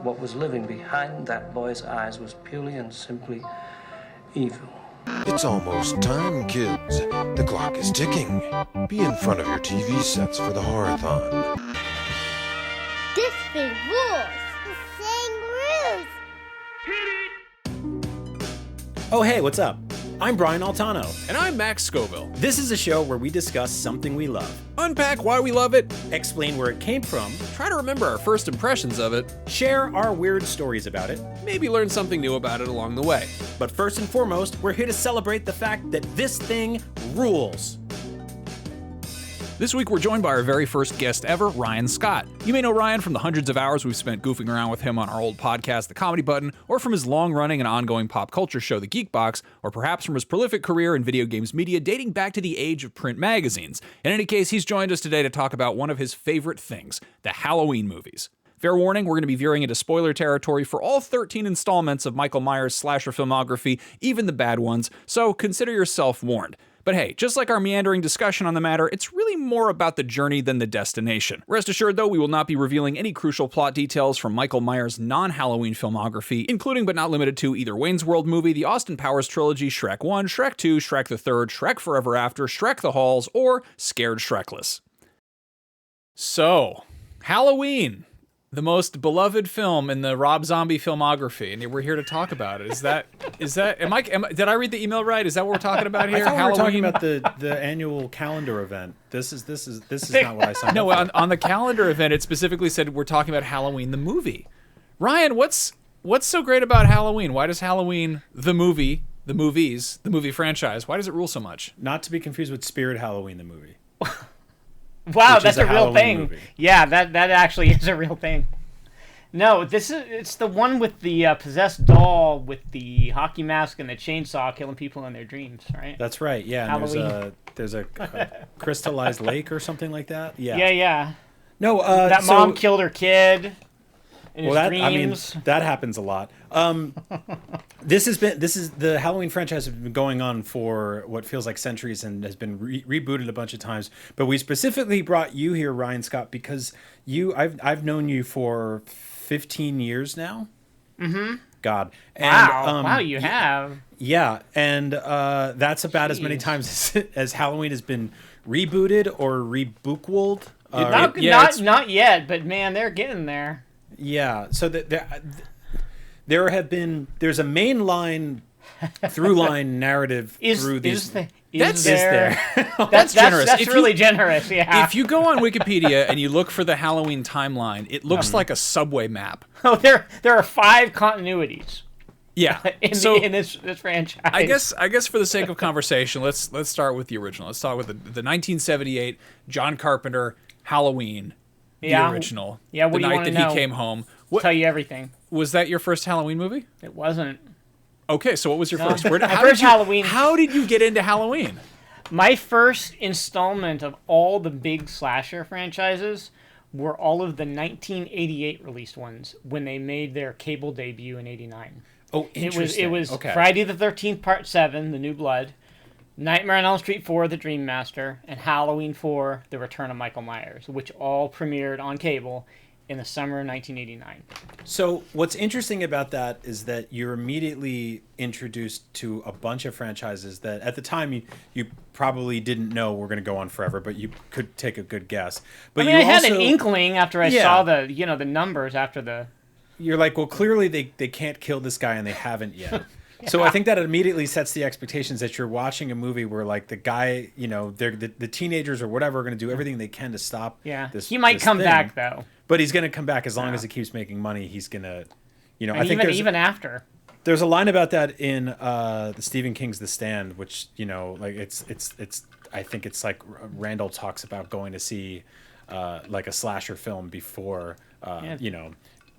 What was living behind that boy's eyes was purely and simply evil. It's almost time, kids. The clock is ticking. Be in front of your TV sets for the Horathon. This thing rules. The thing rules. Oh, hey, what's up? I'm Brian Altano. And I'm Max Scoville. This is a show where we discuss something we love, Unpack why we love it, explain where it came from, try to remember our first impressions of it, share our weird stories about it. maybe learn something new about it along the way. But first and foremost, we're here to celebrate the fact that this thing rules. This week we're joined by our very first guest ever, Ryan Scott. You may know Ryan from the hundreds of hours we've spent goofing around with him on our old podcast, The Comedy Button, or from his long-running and ongoing pop culture show, The Geek Box, or perhaps from his prolific career in video games media dating back to the age of print magazines. In any case, he's joined us today to talk about one of his favorite things, the Halloween movies. Fair warning, we're going to be veering into spoiler territory for all 13 installments of Michael Myers' slasher filmography, even the bad ones, so consider yourself warned. But hey, just like our meandering discussion on the matter, it's really more about the journey than the destination. Rest assured, though, we will not be revealing any crucial plot details from Michael Myers' non-Halloween filmography, including but not limited to either Wayne's World movie, the Austin Powers trilogy, Shrek 1, Shrek 2, Shrek the Third, Shrek Forever After, Shrek the Halls, or Scared Shrekless. So, Halloween, the most beloved film in the Rob Zombie filmography, and we're here to talk about it. Did I read the email right? Is that what we're talking about here? I thought Halloween? we were talking about the annual calendar event. This is not what I signed No, up for. on the calendar event, it specifically said we're talking about Halloween the movie. Ryan, what's so great about Halloween? Why does Halloween the movie franchise, why does it rule so much? Not to be confused with Spirit Halloween, the movie. Wow, Which that's is a a real Halloween thing. movie. Yeah, that actually is a real thing. No, it's the one with the possessed doll with the hockey mask and the chainsaw killing people in their dreams, right? That's right. Yeah, and Halloween. there's a crystallized lake or something like that. Yeah. Yeah. No, That so, mom killed her kid in his that dreams. that happens a lot. This is the Halloween franchise has been going on for what feels like centuries and has been rebooted a bunch of times. But we specifically brought you here, Ryan Scott, because I've known you for 15 years now. Mm-hmm. God. And, Wow, you have. Yeah, and that's about as many Jeez. times as Halloween has been rebooted or rebookwoled. Not yet, but man, they're getting there. Yeah, so there's a mainline through line narrative through these. That's there. That's generous. That's If you- really generous. Yeah. If you go on Wikipedia and you look for the Halloween timeline, it looks like a subway map. Oh, there are 5 continuities Yeah. in this franchise. I guess for the sake of conversation, let's start with the original. Let's start with the 1978 John Carpenter Halloween, the original. Yeah, what the do you night wanna that know? he came home. Tell you everything. Was that your first Halloween movie? It wasn't. Okay, so what was your No. first? My first Halloween- How did you get into Halloween? My first installment of all the big slasher franchises were all of the 1988 released ones when they made their cable debut in '89. Oh, interesting. It was okay. Friday the 13th Part 7, The New Blood, Nightmare on Elm Street 4, The Dream Master, and Halloween 4, The Return of Michael Myers, which all premiered on cable in the summer of 1989. So what's interesting about that is that you're immediately introduced to a bunch of franchises that at the time you probably didn't know were going to go on forever, but you could take a good guess. But I you had an also- inkling after I saw the numbers after the. You're like, well, clearly they can't kill this guy and they haven't yet. So I think that immediately sets the expectations that you're watching a movie where like the guy, they're the teenagers or whatever are going to do everything they can to stop. Yeah, this. he might this come thing. back though. But he's going to come back as long as it keeps making money. He's going to, And I think even after. there's a line about that in the Stephen King's The Stand, which like it's I think it's like Randall talks about going to see like a slasher film before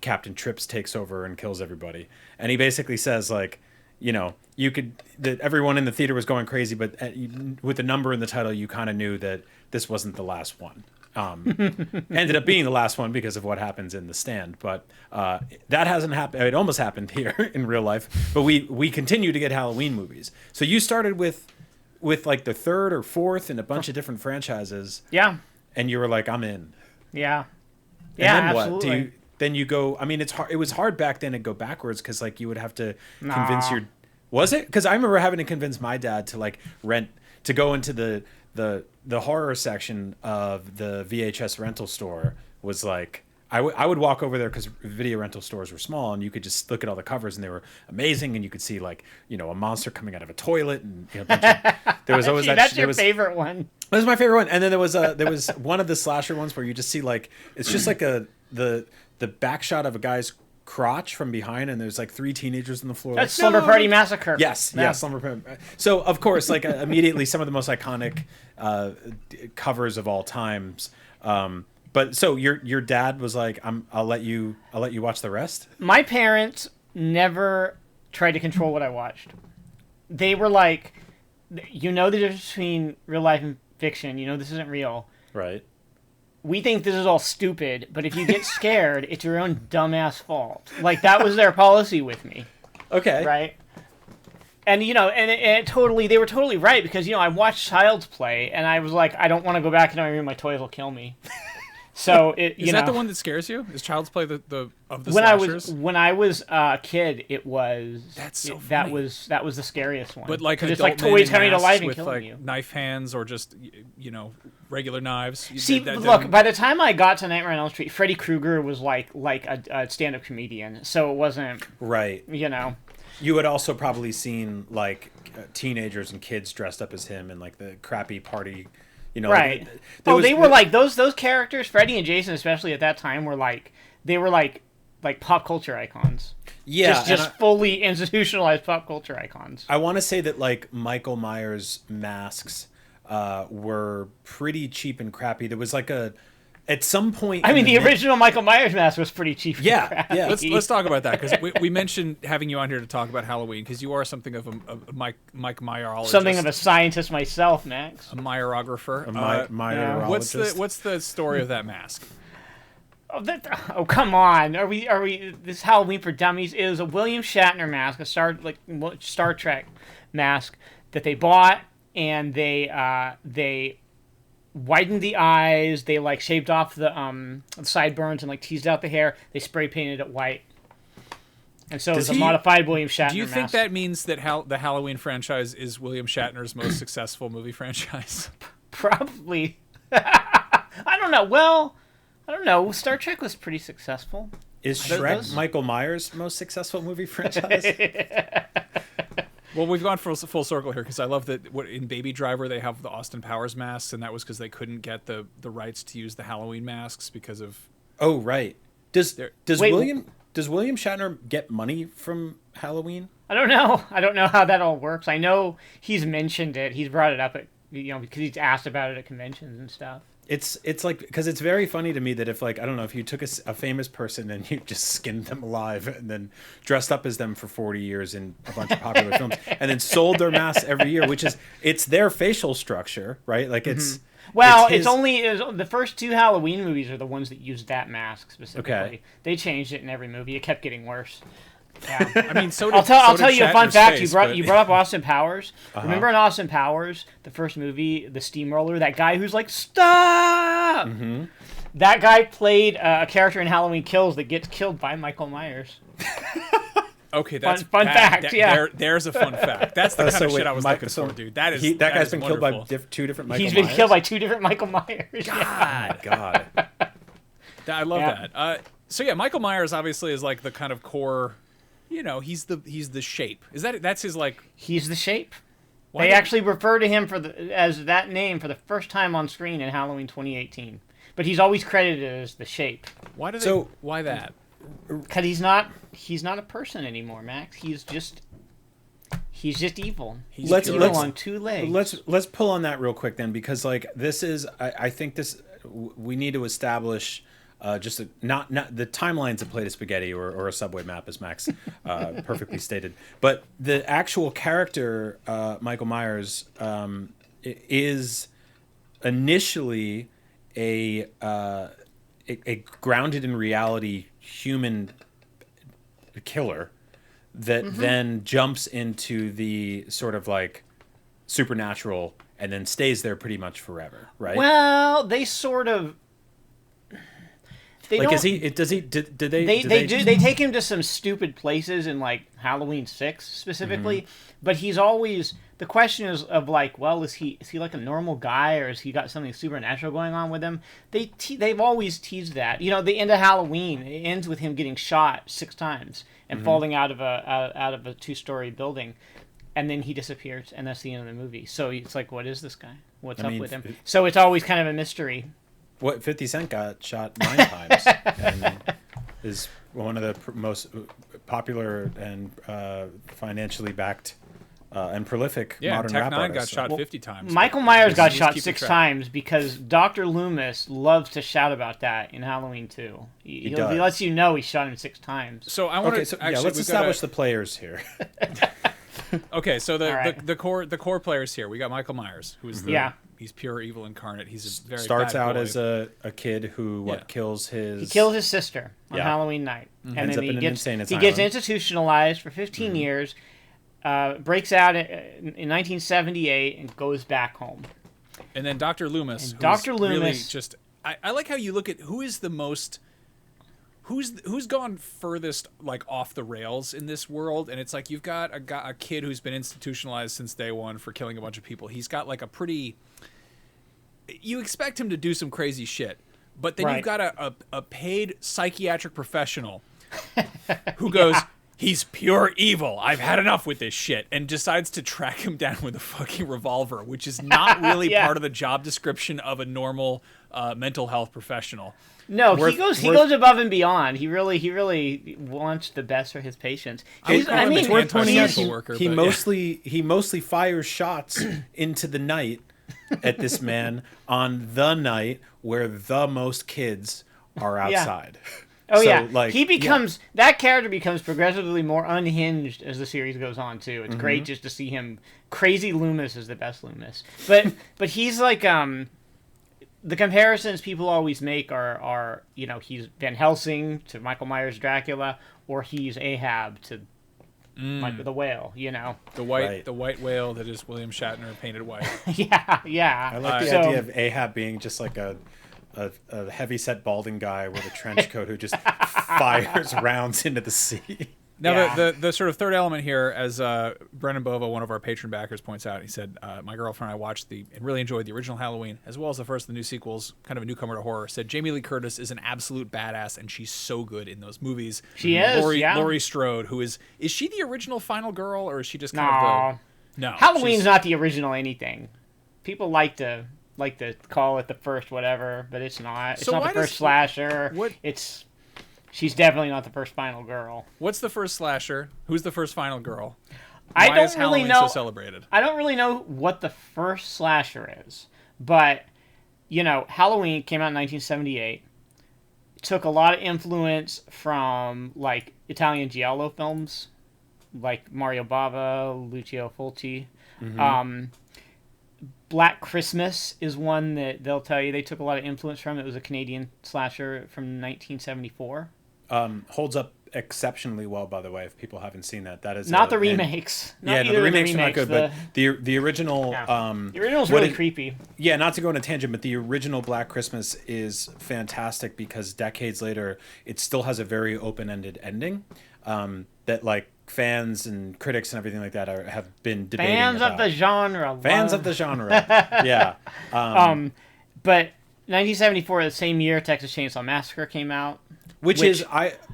Captain Trips takes over and kills everybody, and he basically says like, that everyone in the theater was going crazy, but with the number in the title, you kind of knew that this wasn't the last one. Ended up being the last one because of what happens in The Stand, but that hasn't happened. It almost happened here in real life, but we continue to get Halloween movies. So you started with like the third or fourth in a bunch of different franchises. Yeah. And you were like, I'm in. Yeah. Yeah, and then what? absolutely. Then you go? I mean, it's hard. It was hard back then to go backwards because like you would have to convince your. Was it? Because I remember having to convince my dad to like to go into the horror section of the VHS rental store was like. I would walk over there because video rental stores were small and you could just look at all the covers and they were amazing and you could see like a monster coming out of a toilet and a bunch of, there was always That's your favorite one. That was my favorite one. And then there was one of the slasher ones where you just see like it's just like the back shot of a guy's crotch from behind and there's like 3 teenagers on the floor. That's like, Slumber Party Massacre. Yes, yeah, Slumber Party. So of course, like immediately some of the most iconic covers of all times. But so your dad was like, I'll let you watch the rest. My parents never tried to control what I watched. They were like, the difference between real life and fiction. This isn't real. Right. We think this is all stupid, but if you get scared, it's your own dumbass fault. Like that was their policy with me. Okay. Right. And they were totally right because I watched Child's Play and I was like, I don't want to go back into my room. My toys will kill me. So is that the one that scares you? Is Child's Play the of the when slashers? when I was a kid, it was that funny. was the scariest one. But like it's adult like toys men in coming to masks life and with killing like you. knife hands or just regular knives. See, look, by the time I got to Nightmare on Elm Street, Freddy Krueger was like a stand-up comedian, so it wasn't right. You had also probably seen like teenagers and kids dressed up as him and like the crappy party. Right. They were like those characters, Freddy and Jason, especially at that time, were like pop culture icons. Yeah, just fully institutionalized pop culture icons. I want to say that like Michael Myers masks were pretty cheap and crappy. There was like at some point. I mean, the original Michael Myers mask was pretty cheap. Yeah, and crappy. yeah. Let's talk about that because we mentioned having you on here to talk about Halloween because you are something of a Mike Meyerologist. Something of a scientist myself, Max. A Meyerographer. Meyerologist. What's the story of that mask? Oh, come on! Are we? This Halloween for Dummies is a William Shatner mask, a Star Trek mask that they bought, and they widened the eyes. They like shaved off the sideburns and like teased out the hair. They spray painted it white, and so it's a modified William Shatner. Do you think mask. that means that the Halloween franchise is William Shatner's most successful movie franchise? Probably. I don't know. Well, I don't know. Star Trek was pretty successful. Is Shrek Michael Myers' most successful movie franchise? Well, we've gone full circle here because I love that in Baby Driver they have the Austin Powers masks, and that was because they couldn't get the rights to use the Halloween masks because of. Oh right. Does William Shatner get money from Halloween? I don't know. I don't know how that all works. I know he's mentioned it. He's brought it up at because he's asked about it at conventions and stuff. It's like because it's very funny to me that if like I don't know if you took a famous person and you just skinned them alive and then dressed up as them for 40 years in a bunch of popular films and then sold their masks every year, which is it's their facial structure, right? Like it's it's only the first 2 Halloween movies are the ones that used that mask specifically. Okay. They changed it in every movie. It kept getting worse. Yeah. I mean, I'll tell you a fun Shatner's fact. face, You brought up Austin Powers. Remember in Austin Powers, the first movie, the Steamroller, that guy who's like, stop! Mm-hmm. That guy played a character in Halloween Kills that gets killed by Michael Myers. Okay, that's fun fact. Yeah, there's a fun fact. That's the kind of shit I was looking for, dude. That guy's been wonderful. killed by 2 different Michael He's Myers. been killed by 2 different Michael Myers. God. I love that. So yeah, Michael Myers obviously is like the kind of core. He's the shape. That's his like. He's the shape. They actually refer to him as that name for the first time on screen in Halloween 2018. But he's always credited as the shape. Why that? Because he's not a person anymore, Max. He's just evil. Let's on 2 legs. Let's pull on that real quick then, because like this is I think we need to establish just not the timelines that plate of spaghetti or a subway map, as Max perfectly stated, but the actual character Michael Myers is initially a grounded in reality human killer that then jumps into the sort of like supernatural and then stays there pretty much forever, right? Well, they sort of. They Like, don't, is he? Does he? Did they? They take him to some stupid places in like Halloween 6 specifically, but he's always the question is of like, well, is he like a normal guy or has he got something supernatural going on with him? They've always teased that. You know, the end of Halloween it ends with him getting shot 6 times and falling out of a 2-story building, and then he disappears, and that's the end of the movie. So it's like, what is this guy? What's up with him? So it's always kind of a mystery. What 50 Cent got shot 9 times and is one of the most popular and financially backed and prolific Yeah, modern Tech rap Nine artists. got shot 50 times. Michael Myers got He's shot keeping 6 track. times because Dr. Loomis loves to shout about that in Halloween 2. He does. lets you know he shot him 6 times. So I want Okay, to so actually let's we've establish gotta- the players here. Okay, so All right. the core players here. We got Michael Myers, who is he's pure evil incarnate. He's a very Starts bad out boy. as a kid who Yeah. kills his. He kills his sister on Yeah. Halloween night, and Ends then up in an insane he asylum. gets institutionalized for 15 years, breaks out in 1978, and goes back home. And then Dr. Loomis. And Dr. Really Loomis- just I like how you look at who is the most who's gone furthest like off the rails in this world, and it's like you've got a kid who's been institutionalized since day one for killing a bunch of people. He's got like a pretty you expect him to do some crazy shit, but then Right. you've got a paid psychiatric professional who goes, he's pure evil. I've had enough with this shit, and decides to track him down with a fucking revolver, which is not really Yeah. part of the job description of a normal mental health professional. No, Worth- he goes worth- above and beyond. He really wants the best for his patients. I would call him an Worth pointing out, anti-social worker, he but mostly fires shots into the night at this man on the night where the most kids are outside. Oh So, yeah, like, he becomes that character becomes progressively more unhinged as the series goes on too. It's great just to see him. Crazy Loomis is the best Loomis, but he's like the comparisons people always make are you know he's Van Helsing to Michael Myers Dracula, or he's Ahab to Michael the Whale. You know, The white whale that is William Shatner painted white. yeah. I like the So- idea of Ahab being just like a heavy-set balding guy with a trench coat who just fires rounds into the sea. Now, Yeah. the sort of third element here, as Brennan Bova, one of our patron backers, points out, he said, my girlfriend and I watched and really enjoyed the original Halloween, as well as the first of the new sequels, kind of a newcomer to horror, said Jamie Lee Curtis is an absolute badass, and she's so good in those movies. She is, yeah. Laurie Strode, who is she the original final girl, or is she just kind No. of the... No. Halloween's she's- not the original anything. People like to call it the first whatever, but it's not. It's So not why the first does- slasher. what- She's definitely not the first final girl. What's the first slasher? Who's the first final girl? I Why don't is really Halloween know. so celebrated? I don't really know what the first slasher is, but you know, Halloween came out in 1978. Took a lot of influence from like Italian giallo films, like Mario Bava, Lucio Fulci. Black Christmas is one that they'll tell you they took a lot of influence from. It was a Canadian slasher from 1974. Holds up exceptionally well, by the way. If people haven't seen that, that is Not the and- remakes. Not Yeah, no, either the of remakes are not good, the, but the original. yeah. The original's what really it- creepy. Yeah, not to go on a tangent, but the original Black Christmas is fantastic because decades later, it still has a very open-ended ending that like fans and critics and everything like that have been debating Fans about. of the genre. Fans love- of the genre. Yeah. But 1974, the same year, Texas Chainsaw Massacre came out. Which is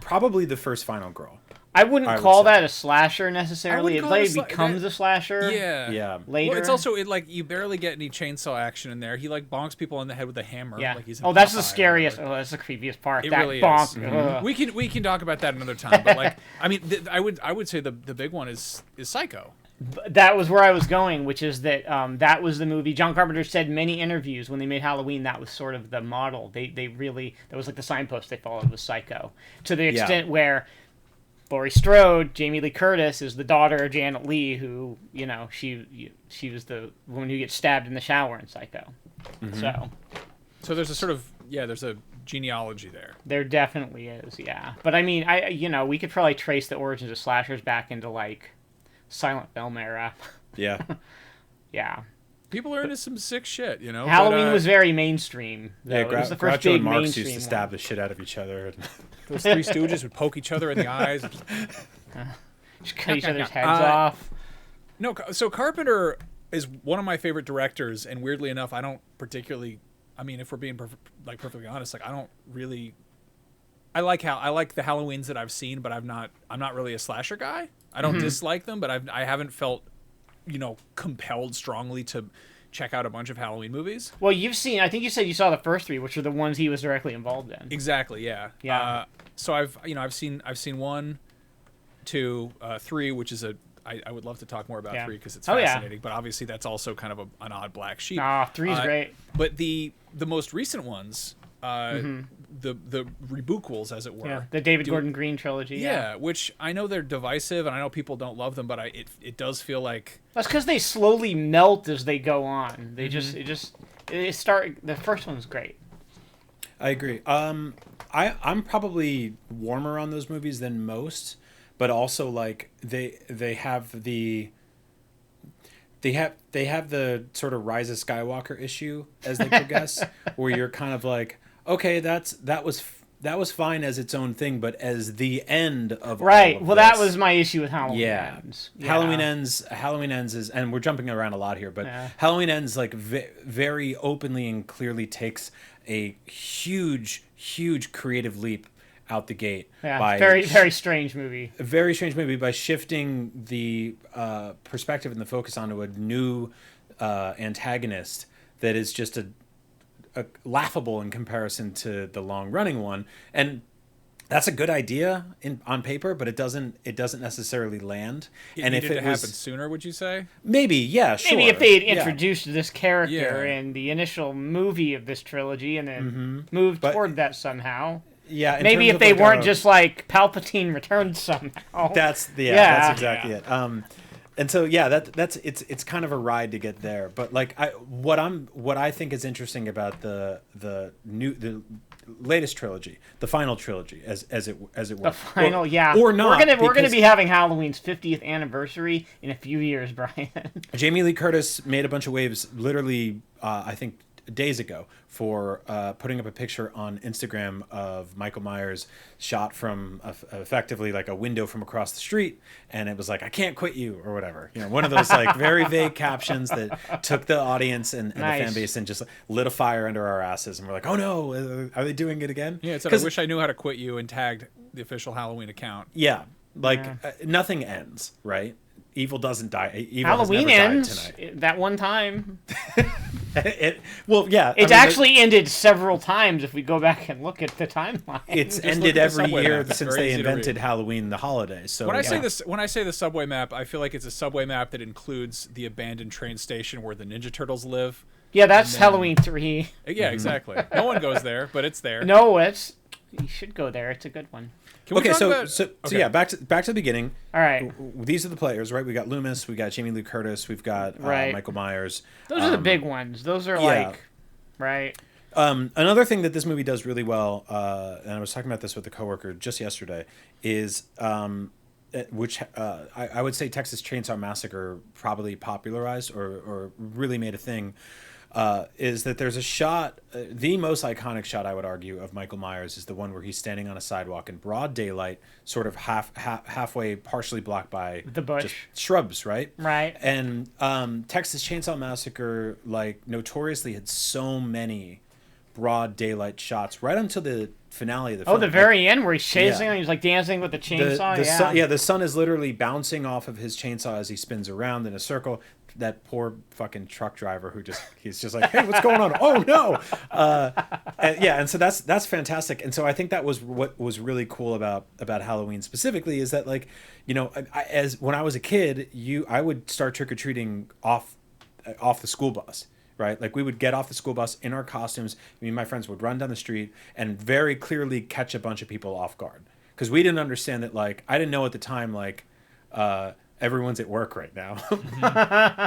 probably the first final girl. I wouldn't I would call say. that a slasher necessarily. It call it a later becomes a slasher. Yeah. Yeah. Later. Well, it's also like you barely get any chainsaw action in there. He like bonks people on the head with a hammer. Yeah. Like he's in Oh, that's the Popeye or scariest. whatever. Oh, that's the creepiest part. It that really bonk. is. Ugh. We can talk about that another time. But like, I mean, I would say the big one is Psycho. That was where I was going, which is that that was the movie. John Carpenter said in many interviews when they made Halloween that was sort of the model. They really that was like the signpost they followed was Psycho, to the extent where Laurie Strode, Jamie Lee Curtis, is the daughter of Janet Leigh, who she was the woman who gets stabbed in the shower in Psycho. So there's a sort of there's a genealogy there. there definitely is, yeah. But I mean, we could probably trace the origins of slashers back into like silent film era. Yeah. Yeah. People are into some sick shit, you know. Halloween but, was very mainstream. Though. Yeah, It was the first Groucho big and Marx mainstream used to one. stab the shit out of each other. those Three Stooges would poke each other in the eyes. Just cut each other's heads off. No, so Carpenter is one of my favorite directors, and weirdly enough, I don't particularly. I mean, if we're being perfectly honest, like I don't really. I like the Halloweens that I've seen, but I'm not really a slasher guy. I don't dislike them, but I haven't felt, compelled strongly to check out a bunch of Halloween movies. Well, I think you said you saw the first three, which are the ones he was directly involved in. Exactly. Yeah. Yeah. So I've seen 1, 2, 3, which is I would love to talk more about 3 because it's fascinating, but obviously that's also kind of an odd black sheep. Ah, 3's great. But the most recent ones, the rebookals, as it were. Yeah, the David Gordon Green trilogy. Yeah, which I know they're divisive, and I know people don't love them, but it does feel like That's because they slowly melt as they go on. They the first one's great. I agree. I'm probably warmer on those movies than most, but also like they have the sort of Rise of Skywalker issue as they progress, where you're kind of like, okay, that was fine as its own thing, but as the end of Right. all of Well, this, that was my issue with Halloween Ends. Yeah. Halloween ends is, and we're jumping around a lot here, but Yeah. Halloween Ends like very openly and clearly takes a huge creative leap out the gate. Yeah, by very very strange movie. a very strange movie by shifting the perspective and the focus onto a new antagonist that is just a laughable in comparison to the long running one, and that's a good idea on paper, but it doesn't necessarily land. it needed to happen sooner. Would you say? Maybe sure. Maybe if they had Yeah. introduced this character Yeah. in the initial movie of this trilogy and then moved But- toward that somehow. Yeah, in Maybe terms if of they like weren't just like Palpatine returned somehow. that's Yeah. that's exactly it. And so it's kind of a ride to get there. But like what I think is interesting about the latest trilogy, the final trilogy, as it were, The final, or not. We're gonna because be having Halloween's 50th anniversary in a few years, Brian. Jamie Lee Curtis made a bunch of waves, literally, I think days ago, for putting up a picture on Instagram of Michael Myers shot from effectively like a window from across the street, and it was like, "I can't quit you" or whatever, one of those like very vague captions that took the audience and the Nice. fan base and just lit a fire under our asses, and we're like, "Oh no, are they doing it again?" Yeah, it said, I wish I knew how to quit you, and tagged the official Halloween account. Yeah, like nothing ends, right? Evil doesn't die. Evil has Halloween never died ends tonight. that one time. It's Actually ended several times if we go back and look at the timeline. It's Just ended look at the every subway year map. It's since very they easy to invented read. Halloween, the holidays. So When I say yeah. this, when I say the subway map, I feel like it's a subway map that includes the abandoned train station where the Ninja Turtles live. Yeah, that's Halloween 3. Yeah, exactly. No one goes there, but it's there. No, you should go there. It's a good one. Can we Okay, talk so, about- so Okay. yeah, back to the beginning. All right. These are the players, right? We got Loomis, we got Jamie Lee Curtis, we've got Right. Michael Myers. Those are the big ones. Those are yeah. like, right? Another thing that this movie does really well, and I was talking about this with a coworker just yesterday, is which I would say Texas Chainsaw Massacre probably popularized or really made a thing. Is that there's a shot, the most iconic shot I would argue of Michael Myers is the one where he's standing on a sidewalk in broad daylight, sort of halfway, partially blocked by The bush. just shrubs, right? Right. And Texas Chainsaw Massacre, like, notoriously had so many broad daylight shots right until the finale of the film. Oh, the very end where he's chasing Yeah. and he's like dancing with the chainsaw. The sun is literally bouncing off of his chainsaw as he spins around in a circle. That poor fucking truck driver he's just like, hey, what's going on? Oh no! And so that's fantastic. And so I think that was what was really cool about Halloween specifically is that, like, as when I was a kid, I would start trick or treating off the school bus. Right, like we would get off the school bus in our costumes. Me and my friends would run down the street and very clearly catch a bunch of people off guard because we didn't understand that. Like, I didn't know at the time, like, everyone's at work right now.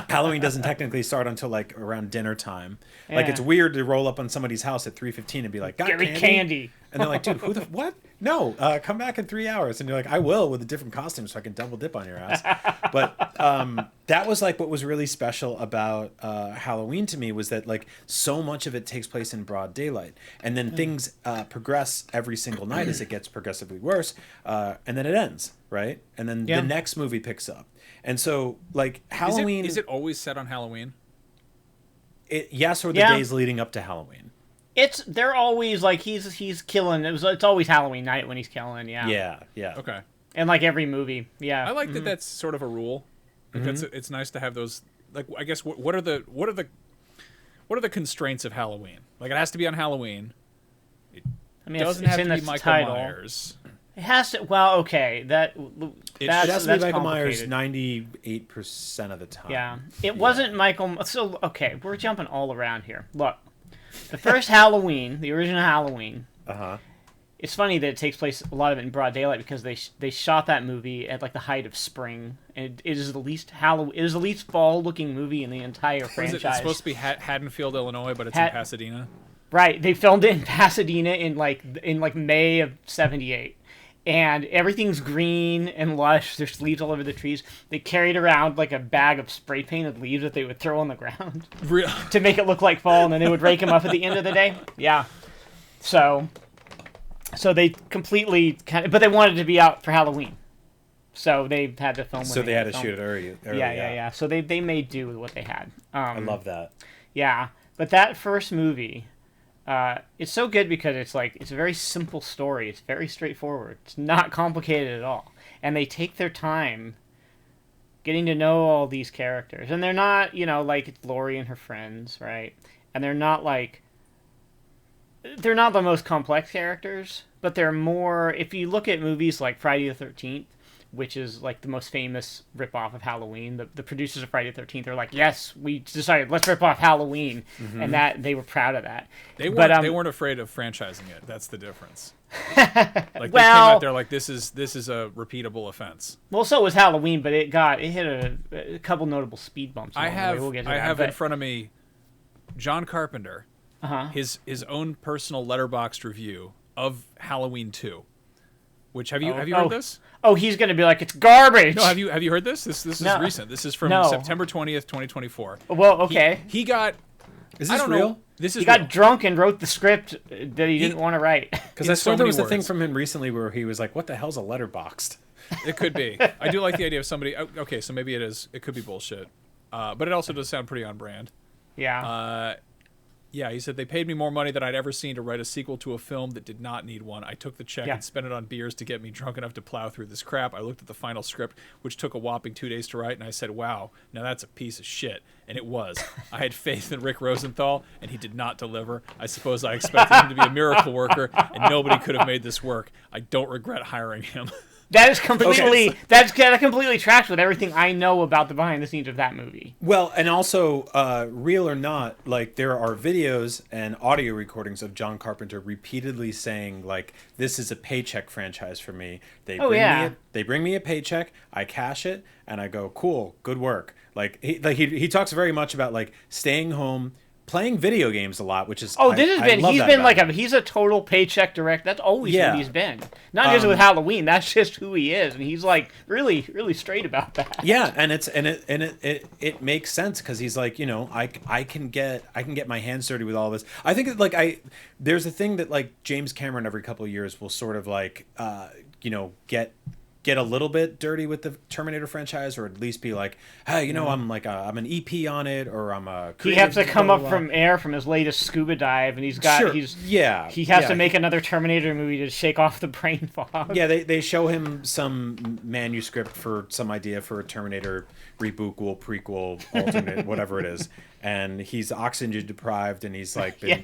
Halloween doesn't technically start until like around dinner time. Like, Yeah. it's weird to roll up on somebody's house at 3:15 and be like, "Got Get me candy?" candy. And they're like, dude, who the what? No, come back in 3 hours. And you're like, I will, with a different costume so I can double dip on your ass. But that was like what was really special about Halloween to me, was that like so much of it takes place in broad daylight, and then things progress every single night as it gets progressively worse, and then it ends, right? And then the next movie picks up. And so like Halloween, Is it always set on Halloween? Yes, or the days leading up to Halloween. They're always like he's killing. It's always Halloween night when he's killing. Yeah. Yeah. Okay. And like every movie. Yeah. I like that. That's sort of a rule. Like it's nice to have those. Like, I guess what are the constraints of Halloween? Like, it has to be on Halloween. I mean, Doesn't it's have in to be the Michael title. Myers. It has to. Well, okay. It has to be Michael Myers complicated. 98% of the time. Yeah. It wasn't Michael. So okay, we're jumping all around here. Look, the first Halloween, the original Halloween. It's funny that it takes place, a lot of it in broad daylight, because they shot that movie at like the height of spring, and it is the least fall looking movie in the entire franchise. It's supposed to be Haddonfield, Illinois, but it's in Pasadena. Right, they filmed it in Pasadena in May of '78, and everything's green and lush. There's leaves all over the trees. They carried around like a bag of spray painted leaves that they would throw on the ground to make it look like fall, and then they would rake them up at the end of the day. Yeah, so they completely but they wanted to be out for Halloween, so they had to film. So they had to shoot it early. Yeah. So they made do with what they had. I love that. Yeah, but that first movie. It's so good because it's a very simple story. It's very straightforward. It's not complicated at all. And they take their time getting to know all these characters. And they're not, like it's Laurie and her friends, right? And they're not the most complex characters, but they're more, if you look at movies like Friday the 13th, which is like the most famous ripoff of Halloween. The producers of Friday the 13th are like, yes, we decided let's rip off Halloween, and that they were proud of that. They weren't afraid of franchising it. That's the difference. Like they came out there like this is a repeatable offense. Well, so was Halloween, but it hit a couple notable speed bumps. I have that, in front of me John Carpenter, his own personal letterboxd review of Halloween 2. Which have you heard this? Oh, he's gonna be like, it's garbage. No, have you heard this? This is recent. This is from September 20th, 2024. Well, okay. He got. Is this real? Know, this is. He got drunk and wrote the script that he didn't want to write. Because I saw there was a thing from him recently where he was like, "What the hell's a letterboxd?" It could be. I do like the idea of somebody. Okay, so maybe it is. It could be bullshit, but it also does sound pretty on brand. Yeah. Yeah, he said, they paid me more money than I'd ever seen to write a sequel to a film that did not need one. I took the check and spent it on beers to get me drunk enough to plow through this crap. I looked at the final script, which took a whopping 2 days to write, and I said, wow, now that's a piece of shit. And it was. I had faith in Rick Rosenthal, and he did not deliver. I suppose I expected him to be a miracle worker, and nobody could have made this work. I don't regret hiring him. That is completely that completely tracks with everything I know about the behind the scenes of that movie. Well, and also, real or not, like there are videos and audio recordings of John Carpenter repeatedly saying, like, this is a paycheck franchise for me. They bring me a paycheck, I cash it, and I go, cool, good work. He talks very much about like staying home, playing video games a lot, which is he's a total paycheck direct. That's always what he's been. Not just with Halloween. That's just who he is, and he's like really, really straight about that. Yeah, and it makes sense because he's like, I can get my hands dirty with all this. I think there's a thing that like James Cameron every couple of years will sort of like get a little bit dirty with the Terminator franchise, or at least be like, hey, I'm an EP on it, or I'm a he has to come up from air from his latest scuba dive, and he has to make another Terminator movie to shake off the brain fog. Yeah, they show him some manuscript for some idea for a Terminator reboot, prequel, alternate, whatever it is, and he's oxygen deprived, and he's like been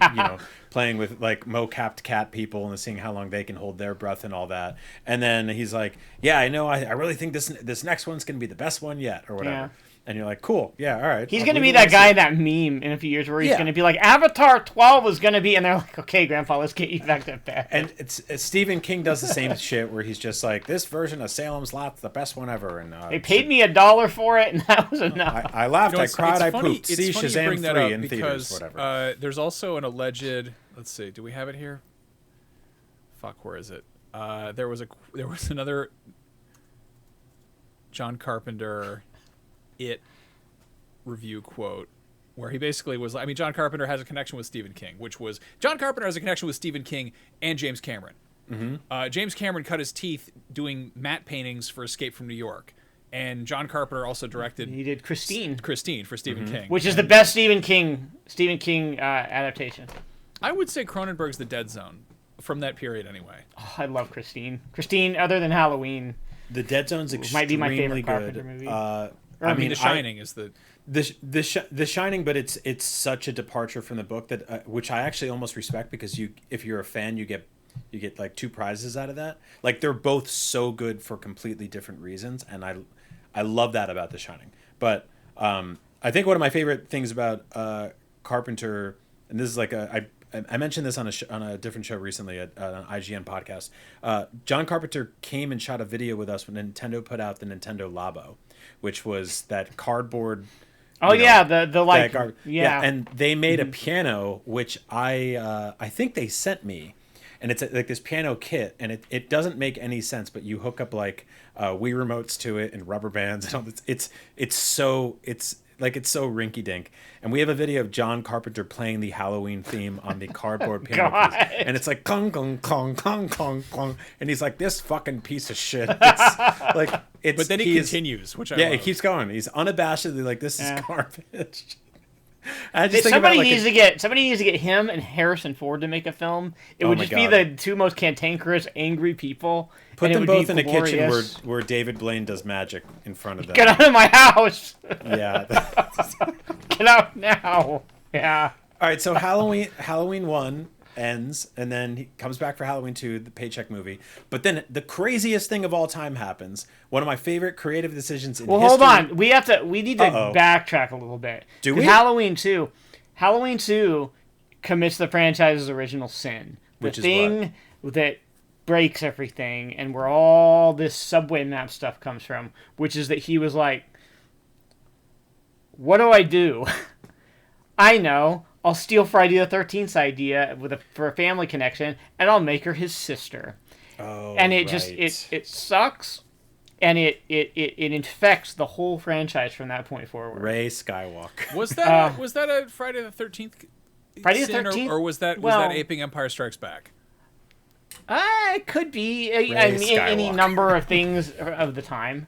playing with like mo-capped cat people and seeing how long they can hold their breath and all that, and then he's like, yeah, I know, I really think this next one's gonna be the best one yet, or whatever. Yeah. And you're like, cool, yeah, all right. He's going to be that guy in that meme in a few years where he's going to be like, Avatar 12 is going to be, and they're like, okay, Grandpa, let's get you back to bed. And it's Stephen King does the same shit where he's just like, this version of Salem's Lot's the best one ever. And they paid me $1 for it, and that was enough. I laughed, I cried, I pooped. See Shazam 3 in theaters, whatever. There's also an alleged, let's see, do we have it here? fuck, where is it? There was another John Carpenter review quote where he basically was like, I mean, John Carpenter has a connection with Stephen King, John Carpenter has a connection with Stephen King and James Cameron. James Cameron cut his teeth doing matte paintings for Escape from New York. And John Carpenter also directed. He did Christine for Stephen King, which is the best Stephen King adaptation. I would say Cronenberg's The Dead Zone from that period, anyway. Oh, I love Christine. Christine, other than Halloween, The Dead Zone's extremely might be my favorite good. Carpenter movie. I mean, The Shining is the Shining, but it's such a departure from the book that which I actually almost respect, because if you're a fan, you get like 2 prizes out of that. Like, they're both so good for completely different reasons, and I love that about The Shining. But I think one of my favorite things about Carpenter, and this is like I mentioned this on a different show recently at an IGN podcast. John Carpenter came and shot a video with us when Nintendo put out the Nintendo Labo, which was that cardboard. Oh yeah, the like yeah, and they made a piano, which I think they sent me, and it's like this piano kit, and it doesn't make any sense, but you hook up like Wii remotes to it and rubber bands and all this. It's so rinky dink, and we have a video of John Carpenter playing the Halloween theme on the cardboard piano piece, and it's like clong clong clong clong clong clong, and he's like, this fucking piece of shit. But then he continues, which I love. He keeps going. He's unabashedly like, this is garbage. Somebody needs to get him and Harrison Ford to make a film. It would just be the 2 most cantankerous, angry people. Put them both in a kitchen where David Blaine does magic in front of them. Get out of my house! Yeah. Get out now! Yeah. All right, so Halloween 1 ends, and then he comes back for Halloween 2, the paycheck movie. But then the craziest thing of all time happens. One of my favorite creative decisions in history. Well, hold on. We need to backtrack a little bit. Do we? Halloween 2 commits the franchise's original sin. Which is what? That breaks everything, and where all this subway map stuff comes from, which is that he was like, what do I do? I know. I'll steal Friday the 13th's idea for a family connection, and I'll make her his sister. Oh, and it right. just it sucks, and it infects the whole franchise from that point forward. Rey Skywalker. Was that a Friday the 13th? Friday the 13th, or was that aping Empire Strikes Back? It could be. Any number of things of the time.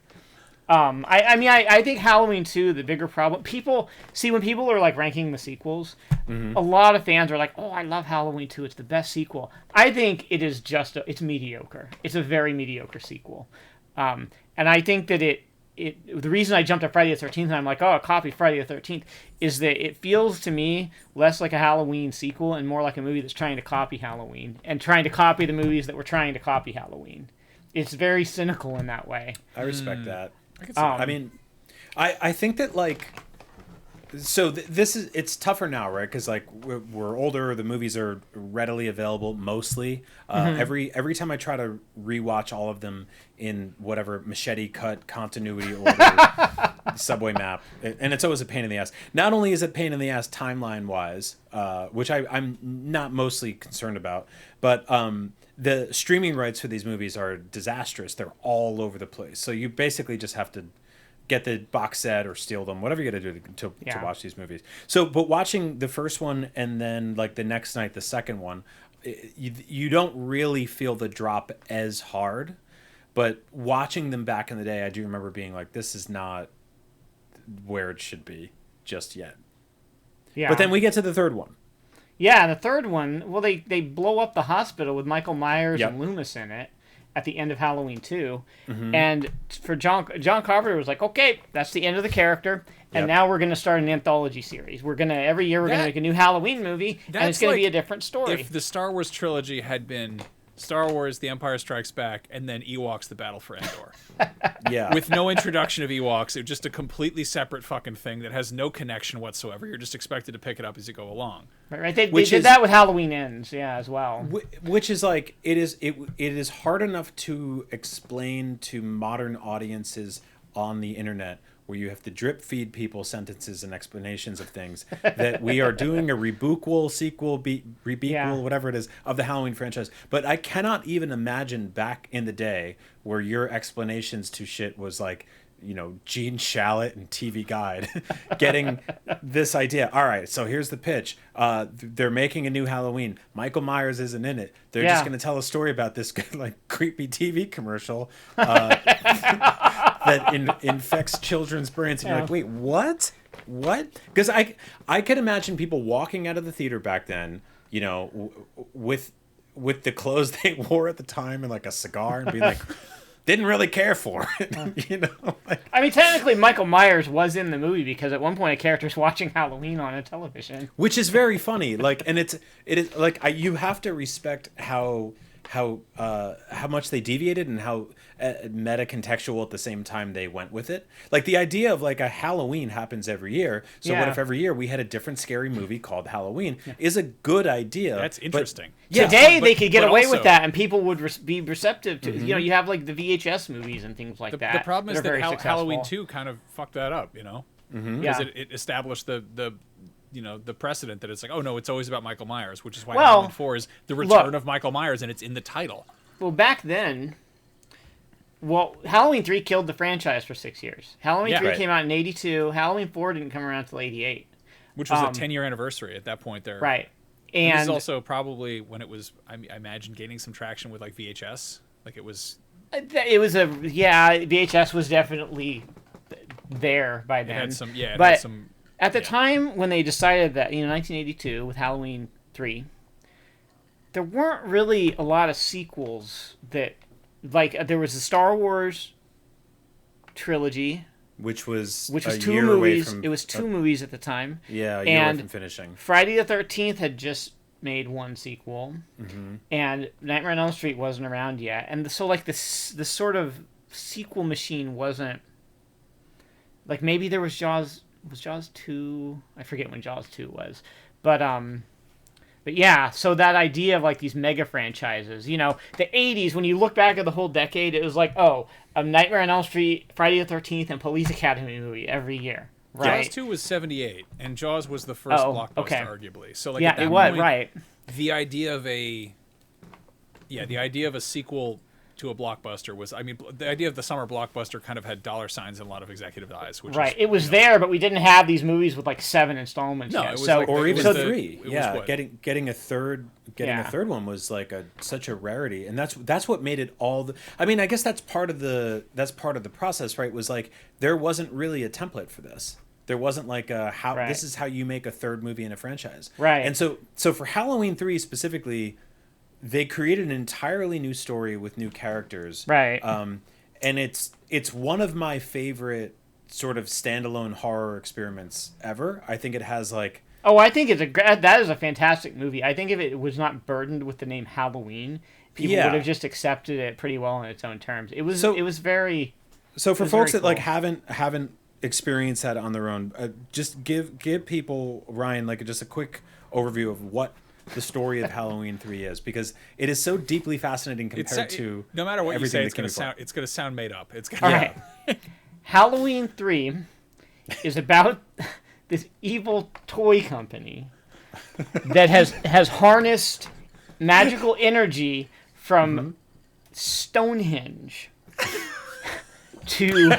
I think Halloween 2, the bigger problem, when people are like ranking the sequels, a lot of fans are like, oh, I love Halloween 2, it's the best sequel. I think it is it's mediocre. It's a very mediocre sequel. And I think that the reason I jumped to Friday the 13th and I'm like, oh, a copy Friday the 13th, is that it feels to me less like a Halloween sequel and more like a movie that's trying to copy Halloween and trying to copy the movies that were trying to copy Halloween. It's very cynical in that way. I respect that. I mean, I think that like, so it's tougher now, right? Because like we're older, the movies are readily available mostly. Every time I try to rewatch all of them in whatever machete cut continuity order, subway map, and it's always a pain in the ass. Not only is it pain in the ass timeline wise, which I'm not mostly concerned about, but the streaming rights for these movies are disastrous. They're all over the place. So you basically just have to get the box set or steal them, whatever you got to do to watch these movies. So, but watching the first one and then like the next night, the second one, you don't really feel the drop as hard. But watching them back in the day, I do remember being like, this is not where it should be just yet. Yeah. But then we get to the third one. Yeah, the third one, well, they blow up the hospital with Michael Myers and Loomis in it at the end of Halloween 2. And for John Carpenter was like, okay, that's the end of the character, and now we're going to start an anthology series. Every year we're going to make a new Halloween movie, and it's going to be a different story. If the Star Wars trilogy had been Star Wars, The Empire Strikes Back, and then Ewoks, The Battle for Endor. With no introduction of Ewoks, it's just a completely separate fucking thing that has no connection whatsoever. You're just expected to pick it up as you go along. Right. They did that with Halloween Ends, as well. Which is like, it is hard enough to explain to modern audiences on the internet where you have to drip feed people sentences and explanations of things, that we are doing a rebootquel, sequel, rebeatquel, whatever it is, of the Halloween franchise. But I cannot even imagine back in the day where your explanations to shit was like, you know, Gene Shalit and TV Guide getting this idea. All right, so here's the pitch. They're making a new Halloween. Michael Myers isn't in it. They're just going to tell a story about this like creepy TV commercial that infects children's brains. And you're like, wait, what? Because I can imagine people walking out of the theater back then, you know, with the clothes they wore at the time and like a cigar and being like, didn't really care for it, you know. Like, I mean, technically, Michael Myers was in the movie because at one point a character's watching Halloween on a television, which is very funny. Like, and it is like you have to respect how much they deviated and how meta contextual at the same time they went with it. Like the idea of like a Halloween happens every year. So what if every year we had a different scary movie called Halloween is a good idea. That's interesting. Today they could get away also, with that and people would be receptive to, you know, you have like the VHS movies and things like that. The problem is that Halloween successful. 2 kind of fucked that up, you know? Yeah. Because it established the you know, the precedent that it's like, oh no, it's always about Michael Myers, which is why Halloween 4 is the return of Michael Myers, and it's in the title. Well, back then, Halloween 3 killed the franchise for 6 years. Halloween 3 came out in 82. Halloween 4 didn't come around until 88. Which was a 10-year anniversary at that point there. Right. And this is And also probably when it was, I imagine, gaining some traction with like VHS. Like it was... VHS was definitely there by then. It had some, but at the time when they decided that, you know, 1982 with Halloween 3, there weren't really a lot of sequels that, like, there was the Star Wars trilogy, which was 2 movies. It was 2 movies at the time. Yeah, a year away from finishing. Friday the 13th had just made 1 sequel, and Nightmare on Elm Street wasn't around yet, and so like this sort of sequel machine wasn't, like, maybe there was Jaws. Was Jaws 2? I forget when Jaws 2 was, but yeah. So that idea of like these mega franchises, you know, the 80s. When you look back at the whole decade, it was like, a Nightmare on Elm Street, Friday the 13th, and Police Academy movie every year. Right. Jaws 2 was 78, and Jaws was the first blockbuster, arguably. So like, yeah, at that it was point, right. The idea of a sequel to a blockbuster was, I mean, the idea of the summer blockbuster kind of had dollar signs in a lot of executive eyes. Which right. Is, it was there, but we didn't have these movies with like 7 installments. No, yet. it was so, like, or even was 3. was getting a third one was like such a rarity, and that's what made it all. I mean, I guess that's part of the process, right? Was like there wasn't really a template for this. There wasn't like this is how you make a third movie in a franchise, right? And so for Halloween 3 specifically, they created an entirely new story with new characters, right? And it's one of my favorite sort of standalone horror experiments ever. I think it has like. Oh, I think that is a fantastic movie. I think if it was not burdened with the name Halloween, people would have just accepted it pretty well in its own terms. It was very. So for folks that like haven't experienced that on their own, just give people, Ryan, like just a quick overview of what the story of Halloween 3 is, because it is so deeply fascinating compared to no matter what you say, it's going to sound made up. It's gonna, all right. Halloween 3 is about this evil toy company that has harnessed magical energy from Stonehenge to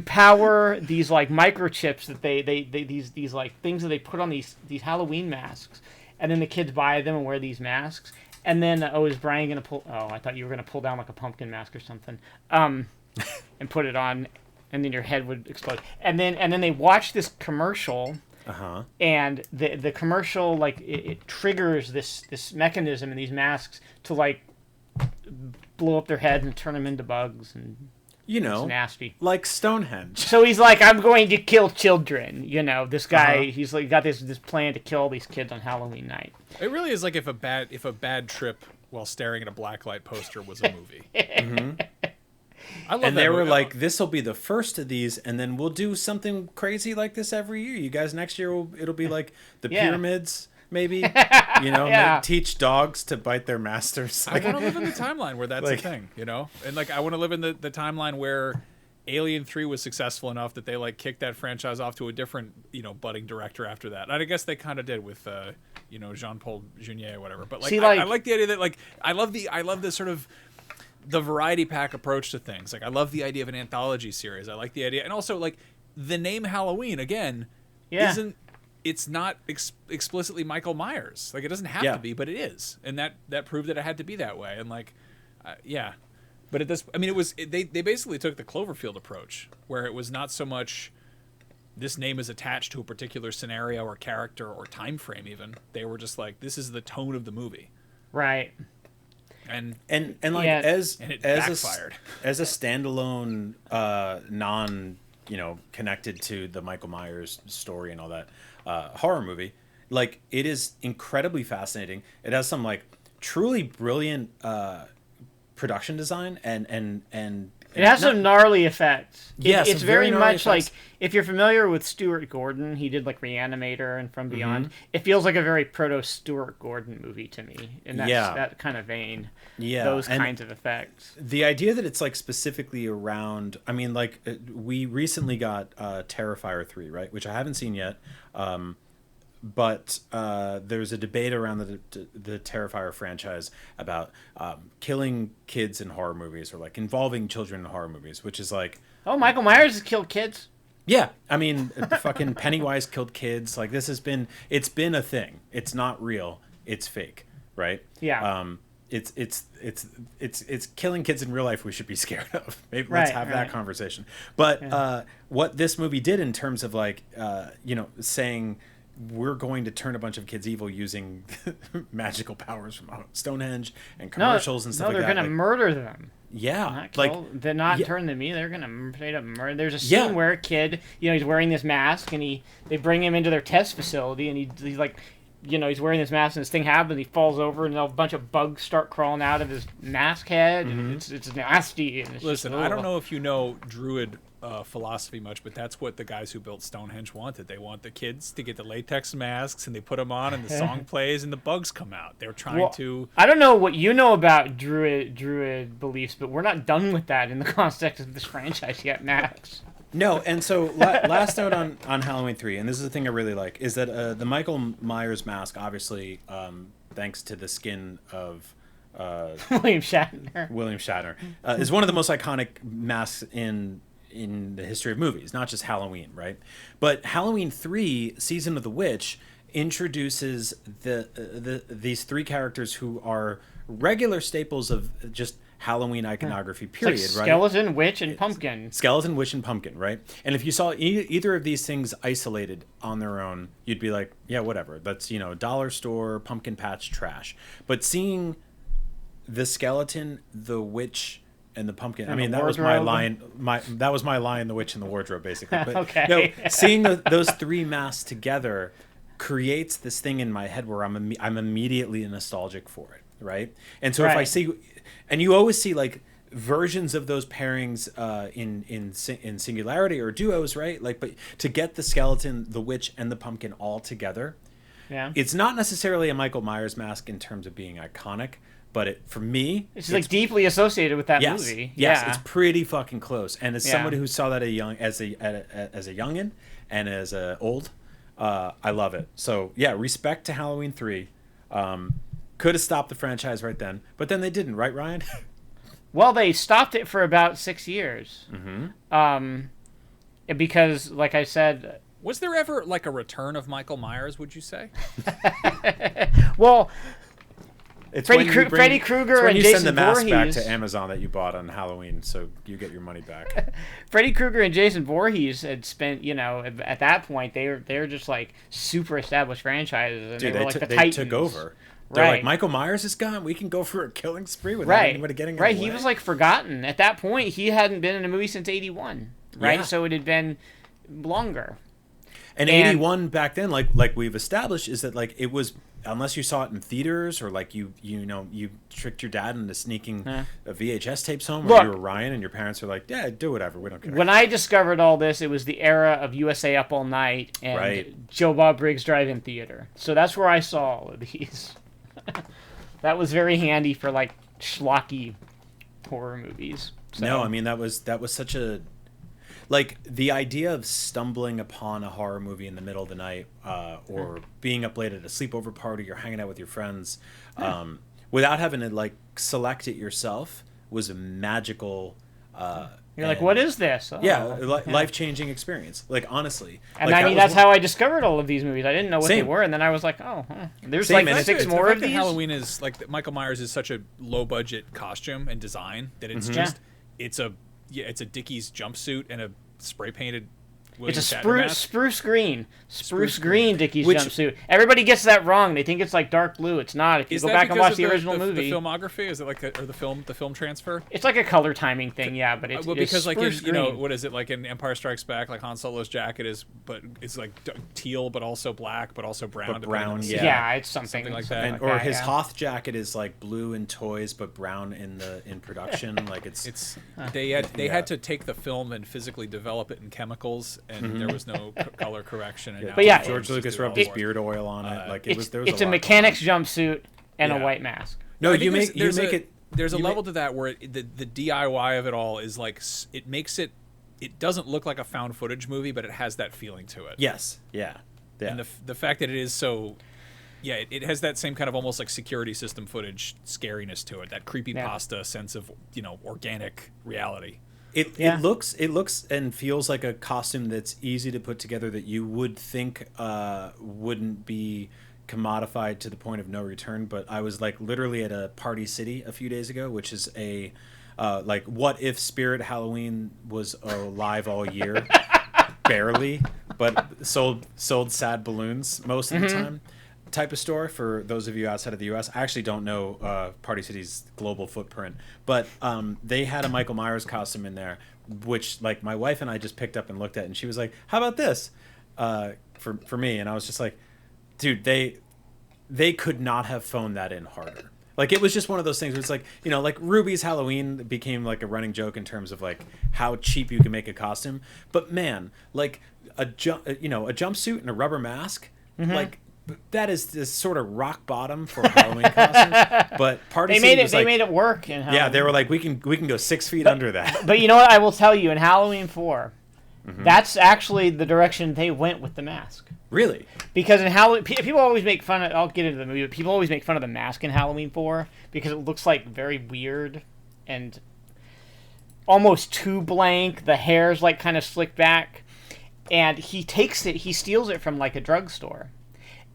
power these like microchips that they these like things that they put on these Halloween masks, and then the kids buy them and wear these masks, and then is Brian gonna pull? Oh, I thought you were gonna pull down like a pumpkin mask or something, and put it on, and then your head would explode, and then they watch this commercial. And the commercial, like it triggers this mechanism in these masks to like blow up their heads and turn them into bugs, and you know, it's nasty, like Stonehenge. So he's like, I'm going to kill children. You know, this guy, he's like got this plan to kill these kids on Halloween night. It really is like if a bad trip while staring at a blacklight poster was a movie. I love and that they were movie. like, this will be the first of these, and then we'll do something crazy like this every year. You guys, next year it'll be like the pyramids, maybe. You know, teach dogs to bite their masters. I want to live in the timeline where that's a thing, you know? And like I want to live in the timeline where Alien 3 was successful enough that they like kicked that franchise off to a different, budding director after that. And I guess they kind of did with, Jean-Paul Jeunet or whatever. But like, See, I like the idea that like, I love the sort of the variety pack approach to things. Like I love the idea of an anthology series. I like the idea. And also like the name Halloween again, it's not explicitly Michael Myers. Like it doesn't have to be, but it is. And that proved that it had to be that way. And like, yeah. But they basically took the Cloverfield approach, where it was not so much this name is attached to a particular scenario or character or time frame even. They were just like, this is the tone of the movie. Right. And like it backfired. As a standalone non connected to the Michael Myers story and all that horror movie, like it is incredibly fascinating. It has some like truly brilliant production design and it has some gnarly effects. It's very much effects. like, if you're familiar with Stuart Gordon, he did like Reanimator and From Beyond. It feels like a very proto Stuart Gordon movie to me, in that kind of vein. Yeah, those kinds of effects. The idea that it's like specifically around, I mean, like we recently got Terrifier 3, right, which I haven't seen yet. But there's a debate around the Terrifier franchise about killing kids in horror movies, or like involving children in horror movies, which is like, oh, Michael Myers has killed kids. Yeah, I mean, fucking Pennywise killed kids. Like it's been a thing. It's not real. It's fake, right? Yeah. It's killing kids in real life we should be scared of. Maybe let's have that conversation. But what this movie did in terms of like saying, we're going to turn a bunch of kids evil using magical powers from Stonehenge and commercials and stuff like that. No, they're going to murder them. Yeah. They're not turn them evil. They're going to straight up murder. There's a scene where a kid, he's wearing this mask, and they bring him into their test facility, and he's like, he's wearing this mask, and this thing happens, he falls over, and a bunch of bugs start crawling out of his mask head, and it's nasty. And it's Listen, I don't know if you know Druid philosophy much, but that's what the guys who built Stonehenge wanted. They want the kids to get the latex masks, and they put them on, and the song plays, and the bugs come out. They're trying to... I don't know what you know about Druid beliefs, but we're not done with that in the context of this franchise yet, Max. No, and so last note on Halloween 3, and this is the thing I really like, is that the Michael Myers mask, obviously, thanks to the skin of William Shatner, is one of the most iconic masks in the history of movies, not just Halloween, right? But Halloween 3, Season of the Witch, introduces these three characters who are regular staples of just Halloween iconography, period, like right? Skeleton, witch, and pumpkin. Skeleton, witch, and pumpkin, right? And if you saw either of these things isolated on their own, you'd be like, yeah, whatever. That's, dollar store, pumpkin patch trash. But seeing the skeleton, the witch, and the pumpkin, and I mean, that was my line. That was my line, the witch and the wardrobe, basically. But okay. No, seeing those three masks together creates this thing in my head where I'm immediately nostalgic for it, right? And so if I see... And you always see like versions of those pairings in singularity or duos, right? Like, but to get the skeleton, the witch, and the pumpkin all together, it's not necessarily a Michael Myers mask in terms of being iconic, but for me, it's like deeply associated with that movie. Yes, it's pretty fucking close. And as somebody who saw that as a youngin and as a old, I love it. So yeah, respect to Halloween 3. Could have stopped the franchise right then, but then they didn't, right, Ryan? Well, they stopped it for about 6 years. Because, like I said... Was there ever, like, a return of Michael Myers, would you say? Well, it's Freddy Krueger and Jason Voorhees... you send the mask back to Amazon that you bought on Halloween, so you get your money back. Freddy Krueger and Jason Voorhees had spent, at that point, they were just, like, super established franchises. And Dude, they were, like, the they Titans. took over. They're like, Michael Myers is gone. We can go for a killing spree without anybody getting in the way. He was, like, forgotten. At that point, he hadn't been in a movie since 81, right? Yeah. So it had been longer. And 81 back then, like we've established, is that, like, it was, unless you saw it in theaters or, like, you tricked your dad into sneaking VHS tapes home, or you were Ryan and your parents were like, yeah, do whatever. We don't care. When I discovered all this, it was the era of USA Up All Night and Joe Bob Briggs Drive-In Theater. So that's where I saw all of these. That was very handy for like schlocky horror movies. So. No, I mean that was such a like the idea of stumbling upon a horror movie in the middle of the night, or being up late at a sleepover party or hanging out with your friends, without having to like select it yourself was a magical. You're like, what is this? Oh, Yeah, life-changing experience. Like honestly, And like, I mean, that was that's how I discovered all of these movies. I didn't know what they Same. were, and then I was like, oh, there's Same, like and it's six good. more the of fact that these. Halloween is like that Michael Myers is such a low budget costume and design that it's just it's a Dickies jumpsuit and a spray painted. It's a Shatner spruce green Spruce green Dickies Which- jumpsuit. Everybody gets that wrong. They think it's like dark blue. It's not. If you Is go that back and because watch of the original movie, the filmography? Is it like or the film transfer? it's like a color timing thing. Yeah, but it's Well, it's because like in, spruce you know, green. what is it like in Empire Strikes Back? Like Han Solo's jacket is, but it's like teal, but also black, but also brown. But depending on brown, the yeah. scene. Yeah, it's something Something like that. and or that, his yeah. Hoth jacket is like blue in toys but brown in production. Like It's they had to take the film and physically develop it in chemicals, and there was no color correction. And now But yeah, George just Lucas do it rubbed all his for it. beard oil on it. Like it was. There was It's a a lot mechanic's jumpsuit and a Yeah. white mask. No, I think you there's- make you there's make a- it. There's a you level to that where the DIY of it all is like it makes it. It doesn't look like a found footage movie, but it has that feeling to it. Yes. Yeah. Yeah. And the fact that it is so, yeah, it has that same kind of almost like security system footage scariness to it. That creepypasta sense of organic reality. It looks and feels like a costume that's easy to put together that you would think wouldn't be commodified to the point of no return. But I was like literally at a Party City a few days ago, which is a like what if Spirit Halloween was alive all year, barely, but sold sad balloons most of the time. Type of store for those of you outside of the U.S. I actually don't know Party City's global footprint, but they had a Michael Myers costume in there, which like my wife and I just picked up and looked at, and she was like, "How about this?" For me, and I was just like, "Dude, they could not have phoned that in harder." Like it was just one of those things where it's like like Ruby's Halloween became like a running joke in terms of like how cheap you can make a costume, but man, like a jumpsuit and a rubber mask, like. That is this sort of rock bottom for Halloween costumes, but Party They City made it. was They like, made it work. In yeah, they were like, we can go 6 feet under that. But you know what? I will tell you, in Halloween 4, that's actually the direction they went with the mask. Really? Because in Halloween, people always make fun of. I'll get into the movie, but people always make fun of the mask in Halloween 4 because it looks like very weird and almost too blank. The hair's like kind of slicked back, and he steals it from like a drugstore.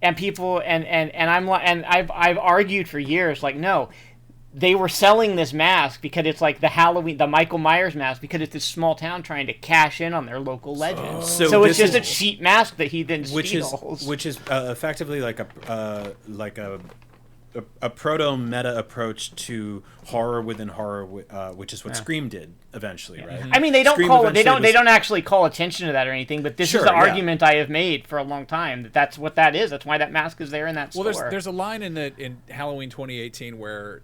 And people and I've argued for years like no, they were selling this mask because it's like the Michael Myers mask because it's this small town trying to cash in on their local legend. So So it's this just a is- cheap mask that he then Which is steals. effectively like a proto meta approach to horror within horror, which is what Scream did eventually, right? I mean, they don't Scream call it. They eventually don't was- actually call attention to that or anything. But this Sure, is the yeah. argument I have made for a long time that that's what that is. That's why that mask is there in that Well, store. there's a line in Halloween 2018 where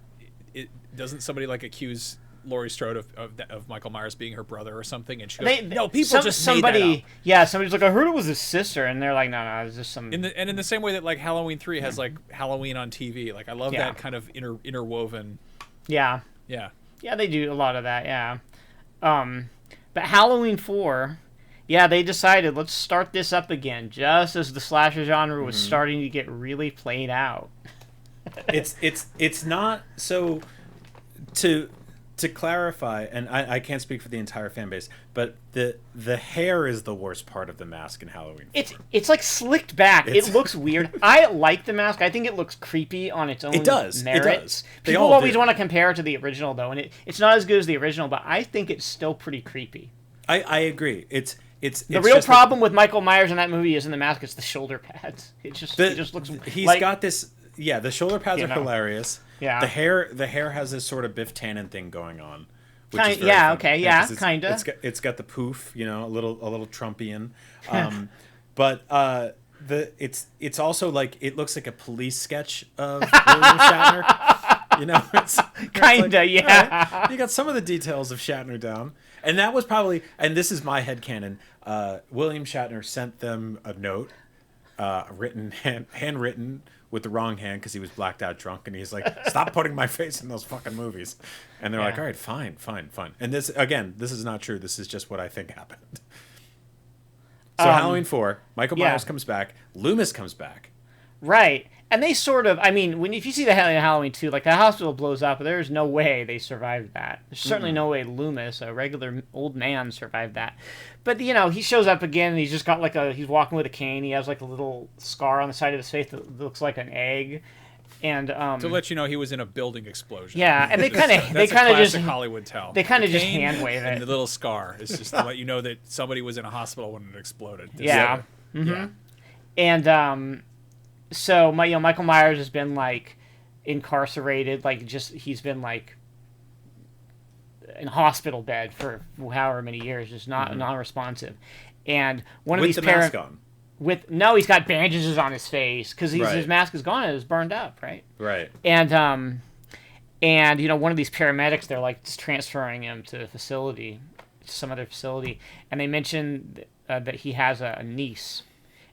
it doesn't somebody like accuse Laurie Strode of Michael Myers being her brother or something, and she goes, "No, people just made that up." Yeah, somebody's like, I heard it was his sister, and they're like, no, it's just some. In the same way that like Halloween 3 has like Halloween on TV, like I love Yeah. that kind of interwoven. Yeah, Yeah. yeah, they do a lot of that. Yeah, but Halloween 4, yeah, they decided let's start this up again, just as the slasher genre was starting to get really played out. It's not so to clarify, and I can't speak for the entire fan base, but the hair is the worst part of the mask in Halloween. It's like slicked back. It's- It looks weird. I like the mask. I think it looks creepy on its own It does. It merits. does. They People all always do. want to compare it to the original, though, and it's not as good as the original, but I think it's still pretty creepy. I agree. It's The real problem with Michael Myers in that movie isn't the mask; it's the shoulder pads. It just looks. He's like, got this. Yeah, the shoulder pads You are know. hilarious. Yeah. The hair has this sort of Biff Tannen thing going on. Which is very yeah, fun. okay, yeah, 'cause kinda. It's got the poof, a little Trumpian, but it's also like it looks like a police sketch of William Shatner. It's Kinda, like, yeah. all right, you got some of the details of Shatner down, and that was probably, and this is my headcanon, William Shatner sent them a note, handwritten with the wrong hand because he was blacked out drunk, and he's like, "Stop putting my face in those fucking movies." And they're like, "All right, fine." And this is not true. This is just what I think happened. So Halloween 4, Michael Myers comes back, Loomis comes back. Right. And they sort of, I mean, if you see the Halloween 2, like, the hospital blows up, but there's no way they survived that. There's certainly no way Loomis, a regular old man, survived that. But, you know, he shows up again, and he's just got, like, he's walking with a cane. He has, like, a little scar on the side of his face that looks like an egg. And to let you know, he was in a building explosion. Yeah, and they kind of just Hollywood tell. They kind of just hand wave it. And the little scar is just to let you know that somebody was in a hospital when it exploded. Yeah. And so Michael Myers has been like incarcerated, like he's been like in a hospital bed for however many years, just non-responsive. And one of these mask on. He's got bandages on his face because his mask is gone. It was burned up, right? Right. And you know, one of these paramedics, they're like just transferring him to some other facility, and they mention that he has a niece,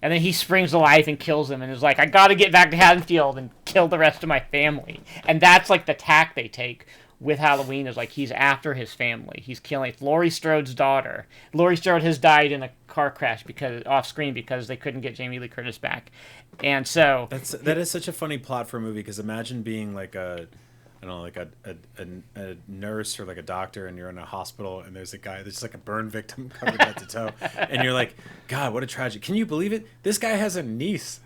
and then he springs to life and kills him, and is like, "I got to get back to Haddonfield and kill the rest of my family." And that's like the tack they take with Halloween, is like he's after his family. He's killing Laurie Strode's daughter. Laurie Strode has died in a car crash off screen because they couldn't get Jamie Lee Curtis back, and so that is such a funny plot for a movie, because imagine being like a nurse or like a doctor, and you're in a hospital, and there's a guy that's like a burn victim covered head to toe, and you're like, God, what a tragedy! Can you believe it? This guy has a niece.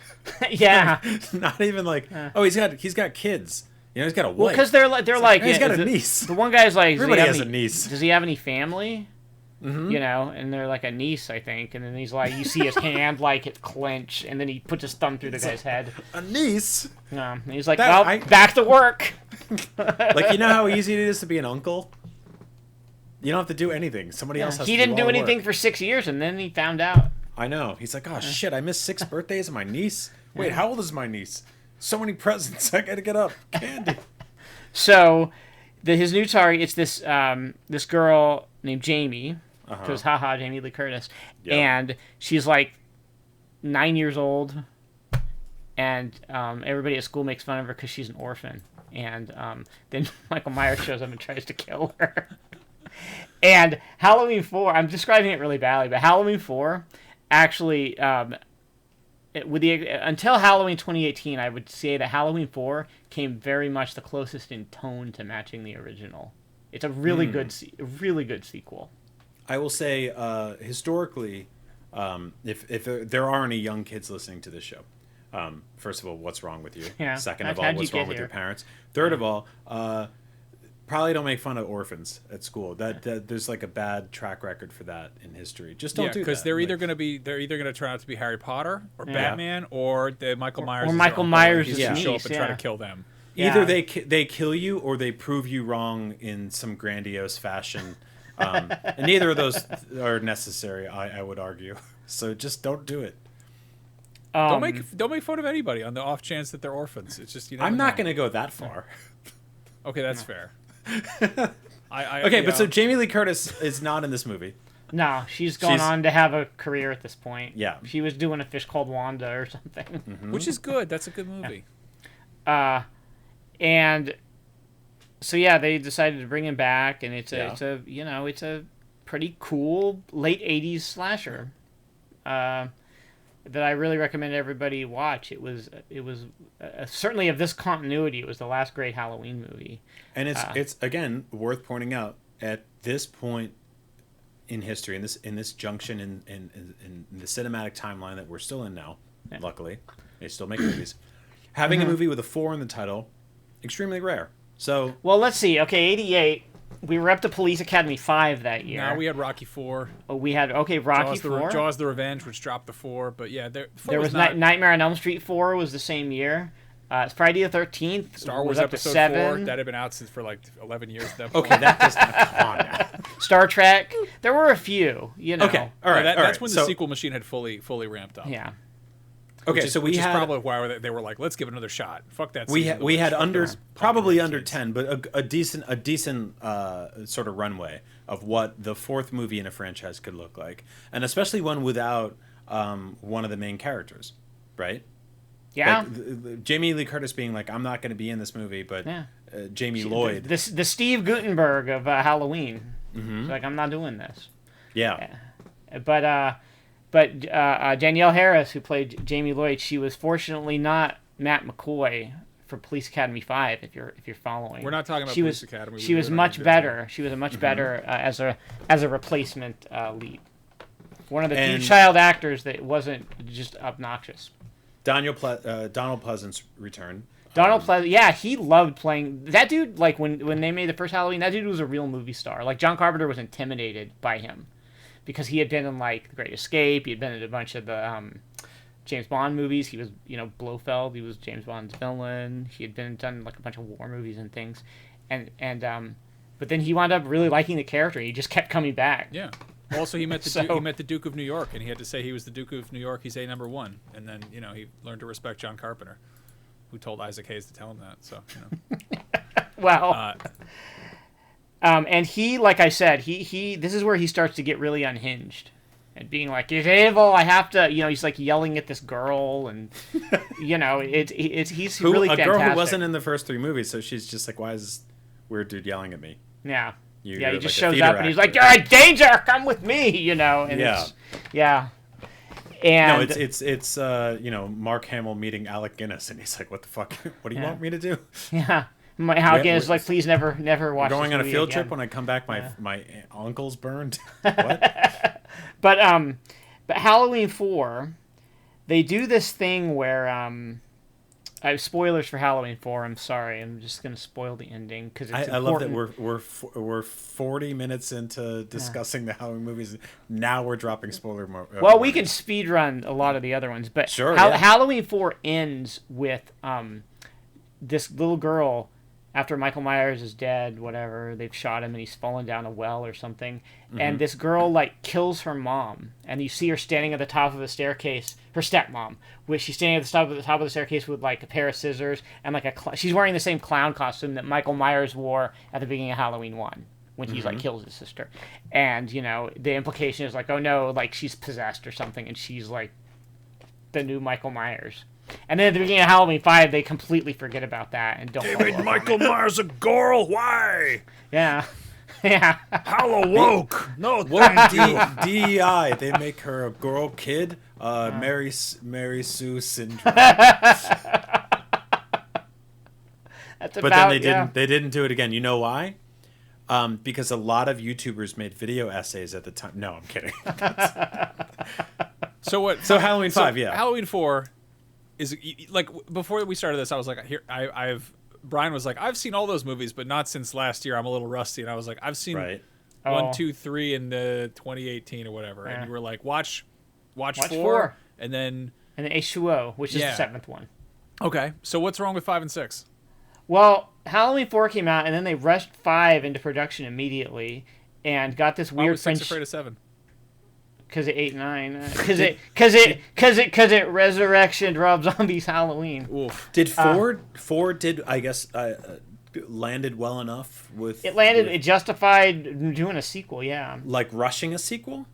Yeah. Not even like, oh, he's got kids. You know, he's got a wife. Well, because they're like he's got a niece. The one guy's like, everybody has a niece. Does he have any family? You know, and they're like a niece, I think. And then he's like, you see his hand like it clench, and then he puts his thumb through the guy's head. A niece? No, and he's like, back to work. Like, you know how easy it is to be an uncle? You don't have to do anything. Somebody else has to do all the work. He didn't do anything for 6 years, and then he found out. I know. He's like, oh shit, I missed 6 birthdays of my niece. Wait, how old is my niece? So many presents. I gotta get up. Candy. So, his new target, it's this girl named Jamie. Because Jamie Lee Curtis. Yep. And she's like 9 years old. And everybody at school makes fun of her because she's an orphan. And then Michael Myers shows up and tries to kill her. And Halloween 4, I'm describing it really badly, but Halloween 4 actually, until Halloween 2018, I would say that Halloween 4 came very much the closest in tone to matching the original. It's a really good sequel. I will say, historically, if there are any young kids listening to this show, first of all, what's wrong with you? Yeah. Second of all, what's wrong with your parents? Third of all, probably don't make fun of orphans at school. That there's like a bad track record for that in history. Just don't do that. Because they're either going to turn out to be Harry Potter or Batman or the Michael Myers. Or Michael Myers is niece, show up and try to kill them. Either they kill you or they prove you wrong in some grandiose fashion. And neither of those are necessary, I would argue. So just don't do it. Don't make fun of anybody on the off chance that they're orphans. It's just I'm not going to go that far. Okay, that's fair. But so Jamie Lee Curtis is not in this movie. No, she's gone on to have a career at this point. Yeah, she was doing A Fish Called Wanda or something, which is good. That's a good movie. And. So yeah, they decided to bring him back, and it's a pretty cool late '80s slasher that I really recommend everybody watch. It was certainly of this continuity. It was the last great Halloween movie, and it's again worth pointing out at this point in history, in this junction in the cinematic timeline that we're still in now. Yeah. Luckily, they still make movies. Having a movie with a 4 in the title, extremely rare. So well, let's see. Okay, 88. We were up to Police Academy 5 that year. No, we had Rocky 4. Oh, we had Rocky 4. Jaws the Revenge, which dropped the 4, but yeah, there was Nightmare on Elm Street 4 was the same year. Friday the 13th. Star Wars Episode 4 that had been out since for like 11 years. At that point. Okay, that does not come on now. Star Trek. There were a few. You know. Okay, all right. That's when the sequel machine had fully ramped up. Yeah. Okay, so which is probably why they were like, let's give it another shot. Fuck that. We had probably under 10, but a decent sort of runway of what the 4th movie in a franchise could look like, and especially one without one of the main characters, right? Yeah. Like, Jamie Lee Curtis being like, I'm not going to be in this movie, but Yeah. Jamie Lloyd. The Steve Guttenberg of Halloween. She's like, I'm not doing this. Yeah. But Danielle Harris, who played Jamie Lloyd, she was fortunately not Matt McCoy for Police Academy 5. If you're following, We're not talking about she Police was, Academy. She was much better. She was a much better as a replacement lead. One of the few child actors that wasn't just obnoxious. Donald Pleasance returned. Donald Pleasance, yeah, he loved playing that dude. Like when they made the first Halloween, that dude was a real movie star. Like John Carpenter was intimidated by him because he had been in like The Great Escape. He had been in a bunch of the James Bond movies. He was, Blofeld. He was James Bond's villain. He had done like a bunch of war movies and things, but then he wound up really liking the character. He just kept coming back. Yeah. Also, he met the Duke of New York, and he had to say he was the Duke of New York. He's number one, and then he learned to respect John Carpenter, who told Isaac Hayes to tell him that. So, Well, and he, like I said, he this is where he starts to get really unhinged, and being like, "It's evil. I have to," he's like yelling at this girl, and he's really fantastic. A girl who wasn't in the first 3 movies, so she's just like, "Why is this weird dude yelling at me?" Yeah. He just shows up and he's like, "You're in danger. Come with me," And yeah. And no, it's Mark Hamill meeting Alec Guinness, and he's like, "What the fuck? What do you want me to do?" Yeah. Alec Guinness is like, "Please never watch." Going this on a movie field again. trip when I come back, my uncle's burned. What? But Halloween 4, they do this thing where I have spoilers for Halloween 4. I'm sorry. I'm just going to spoil the ending because it's important. I love that we're 40 minutes into discussing the Halloween movies. Now we're dropping spoiler mode. Well, we can speed run a lot of the other ones, but sure, Halloween 4 ends with this little girl. After Michael Myers is dead, whatever, they've shot him and he's fallen down a well or something. And this girl, like, kills her mom. And you see her standing at the top of the staircase, her stepmom, which she's standing at the top of the staircase with, like, a pair of scissors and, like, she's wearing the same clown costume that Michael Myers wore at the beginning of Halloween 1 when he's, like, kills his sister. And, the implication is, like, oh, no, like, she's possessed or something, and she's, like, the new Michael Myers. And then at the beginning of Halloween 5, they completely forget about that and don't. They made Michael Myers a girl. Why? Yeah, yeah. Hallowoke. No, what DEI? They make her a girl kid. Mary Sue syndrome. That's but then they didn't do it again. You know why? Because a lot of YouTubers made video essays at the time. No, I'm kidding. So what? So Halloween 5, yeah. Halloween 4 is like, before we started this, I was like, Brian was like, I've seen all those movies, but not since last year. I'm a little rusty, and I was like, I've seen 1, 2, 3 in 2018 or whatever, and you were like, watch 4, and then H2O, which is the 7th one. Okay, so what's wrong with 5 and 6? Well, Halloween 4 came out, and then they rushed 5 into production immediately, and got this weird. Why was 6 afraid of 7? Because it 8 9. Because it resurrection Rob Zombie's Halloween. Oof. Did Ford did I guess landed well enough with it landed. It justified doing a sequel. Yeah. Like rushing a sequel.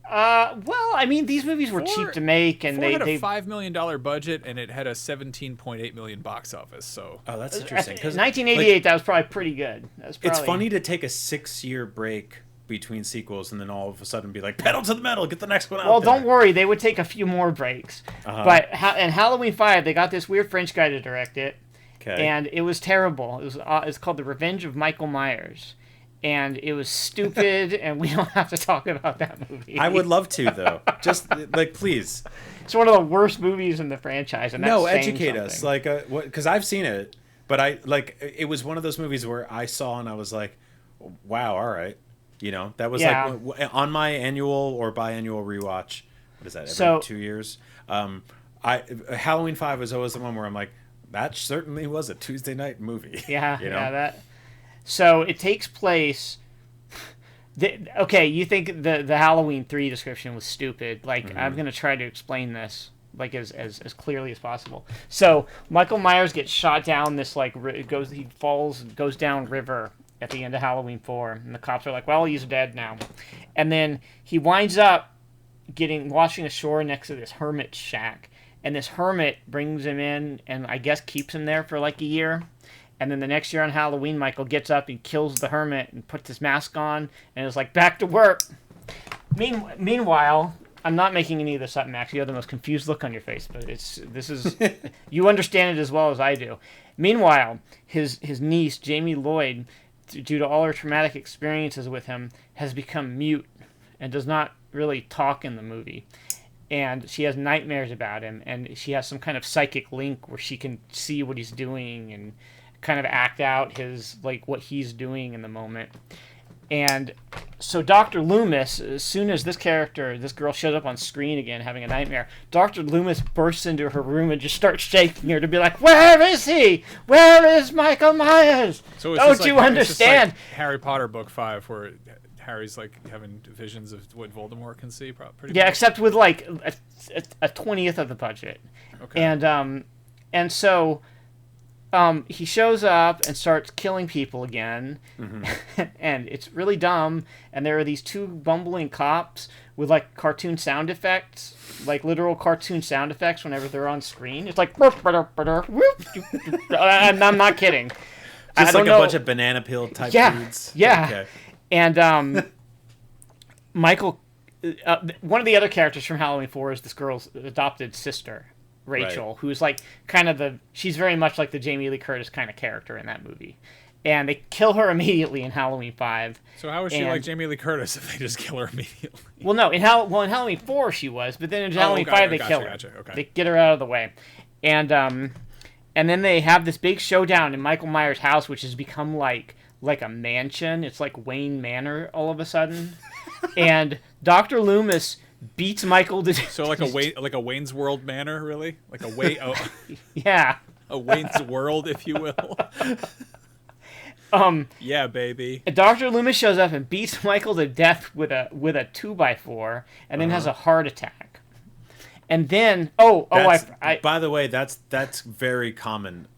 Well, I mean, these movies were cheap to make, and they had a $5 million budget, and it had a $17.8 million box office. So that's interesting. Because 1988, that was probably pretty good. It's funny to take a 6-year break between sequels and then all of a sudden be like, pedal to the metal, get the next one out. Well, don't worry, they would take a few more breaks. But in Halloween 5, they got this weird French guy to direct it, and it was terrible. It's called The Revenge of Michael Myers, and it was stupid, and we don't have to talk about that movie. I would love to, though. Just like, please. It's one of the worst movies in the franchise, and that's educate us, like, because I've seen it, but it was one of those movies where I saw and I was like, wow, all right. That was like on my annual or biannual rewatch. What is that? Every 2 years. Halloween 5 was always the one where I'm like, that certainly was a Tuesday night movie. Yeah, that. So it takes place. You think the Halloween 3 description was stupid? Like, I'm gonna try to explain this like as clearly as possible. So Michael Myers gets shot down this he goes down river at the end of Halloween 4, and the cops are like, well, he's dead now. And then he winds up washing ashore next to this hermit shack, and this hermit brings him in and I guess keeps him there for like a year. And then the next year on Halloween, Michael gets up and kills the hermit and puts his mask on and is like, back to work. Meanwhile, I'm not making any of this up, Max. You have the most confused look on your face, but you understand it as well as I do. Meanwhile, his niece, Jamie Lloyd, due to all her traumatic experiences with him, has become mute and does not really talk in the movie. And she has nightmares about him, and she has some kind of psychic link where she can see what he's doing and kind of act out what he's doing in the moment. And so Dr. Loomis, as soon as this girl shows up on screen again having a nightmare, Dr. Loomis bursts into her room and just starts shaking her to be like, where is he? Where is Michael Myers? So Don't you understand? It's just like Harry Potter book 5 where Harry's like having visions of what Voldemort can see. Pretty much. Except with like a 20th of the budget. Okay. And so he shows up and starts killing people again, and it's really dumb. And there are these two bumbling cops with like cartoon sound effects, like literal cartoon sound effects whenever they're on screen. It's like, I'm not kidding. Just like a bunch of banana peel type dudes. Yeah. Okay. And Michael, one of the other characters from Halloween 4 is this girl's adopted sister, Rachel, Right. who's like kind of she's very much like the Jamie Lee Curtis kind of character in that movie. And they kill her immediately in Halloween 5. So how is she like Jamie Lee Curtis if they just kill her immediately? Well, no, in Halloween 4 she was, but then in Halloween 5 they kill her. Okay. They get her out of the way. And then they have this big showdown in Michael Myers' house, which has become like a mansion. It's like Wayne Manor all of a sudden. And Dr. Loomis beats Michael to So like a Wayne's World manor, really? Like yeah. A Wayne's World, if you will. Yeah, baby. Dr. Loomis shows up and beats Michael to death with a 2x4 and then has a heart attack. And then by the way, that's very common.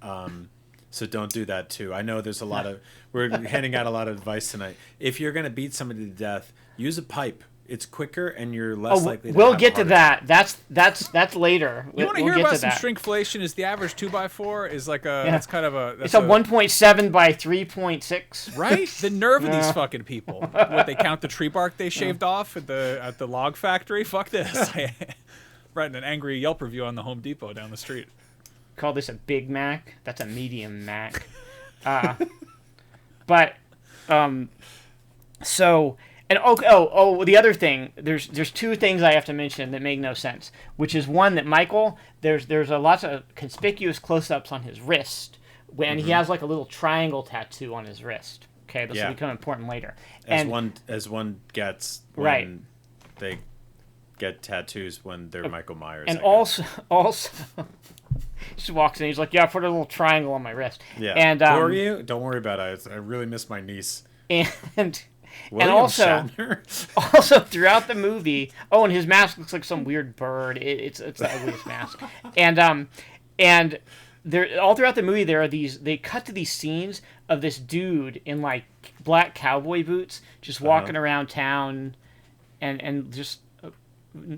So don't do that too. I know there's we're handing out a lot of advice tonight. If you're gonna beat somebody to death, use a pipe. It's quicker and you're less likely to we'll have get a to heart that. That's later. You want to hear about some shrinkflation? Is the average 2x4 is like it's kind of it's a 1.7 by 3.6. Right? The nerve of these fucking people. What, they count the tree bark they shaved off at the log factory? Fuck this. Writing an angry Yelp review on the Home Depot down the street. Call this a Big Mac. That's a medium Mac. But so. And the other thing, there's two things I have to mention that make no sense. Which is one, that Michael, there's a lots of conspicuous close-ups on his wrist, and he has like a little triangle tattoo on his wrist. Okay, this will become important later. As one gets when they get tattoos when they're Michael Myers. And also, she walks in, he's like, "Yeah, put a little triangle on my wrist." Yeah. And who are you? Don't worry about it. I really miss my niece. And William Shatner? also throughout the movie, and his mask looks like some weird bird. It's the ugliest mask. And there, all throughout the movie, they cut to these scenes of this dude in like black cowboy boots just walking around town, and just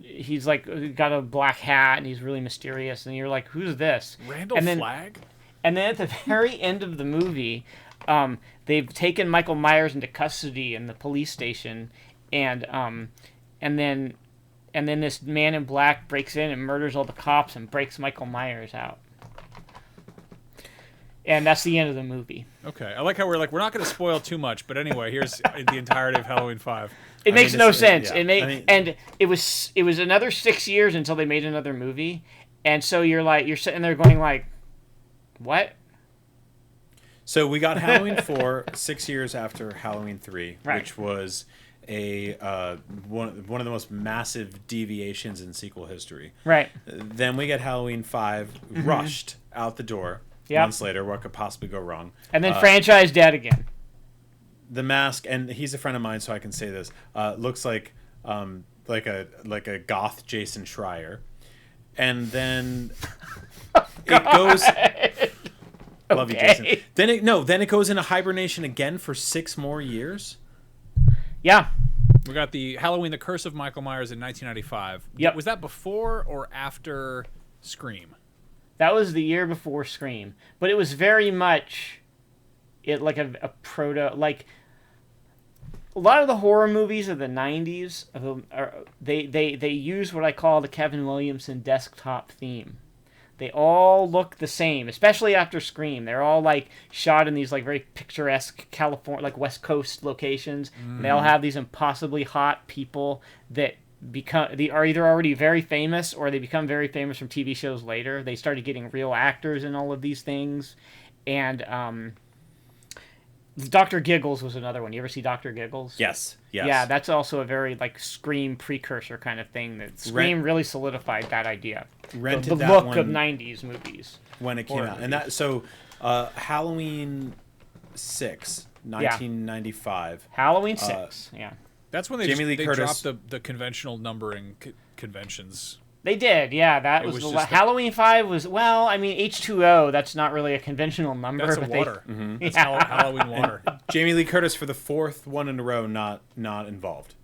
he's like got a black hat and he's really mysterious, and you're like, who's this? Randall Flagg? And then at the very end of the movie, they've taken Michael Myers into custody in the police station, and then this man in black breaks in and murders all the cops and breaks Michael Myers out. And that's the end of the movie. Okay, I like how we're not going to spoil too much, but anyway, here's the entirety of Halloween 5. It makes no sense. And it was another 6 years until they made another movie, and so you're sitting there going like, what? So we got Halloween 4 6 years after Halloween 3, right, which was one of the most massive deviations in sequel history. Right. Then we get Halloween 5 rushed out the door. Yep. Months later, what could possibly go wrong? And then franchise dead again. The Mask, and he's a friend of mine, so I can say this. Looks like a goth Jason Schreier, and then it goes. Love you, Jason. Then it goes into hibernation again for 6 more years. Yeah. We got the Halloween: The Curse of Michael Myers in 1995. Yep. Was that before or after Scream. That was the year before Scream, but it was very much like a proto, like a lot of the horror movies of the 90s. They use what I call the Kevin Williamson desktop theme. They all look the same, especially after Scream. They're all like shot in these like very picturesque California, like West Coast locations. And they all have these impossibly hot people that they are either already very famous or they become very famous from TV shows later. They started getting real actors in all of these things. And Dr. Giggles was another one. You ever see Dr. Giggles? Yes. Yeah, that's also a very like Scream precursor kind of thing. That Scream really solidified that idea. Rented the that look one of 90s movies. when it came Horror out. And that Halloween 6, 1995. Halloween 6, yeah. That's when they Jamie Lee they Curtis- dropped the conventional numbering conventions. They did, yeah. That It was was the just Halloween 5 was, well, I mean, H2O, that's not really a conventional number. That's a but water. Mm-hmm. That's Halloween water. Jamie Lee Curtis for the 4th one in a row not involved.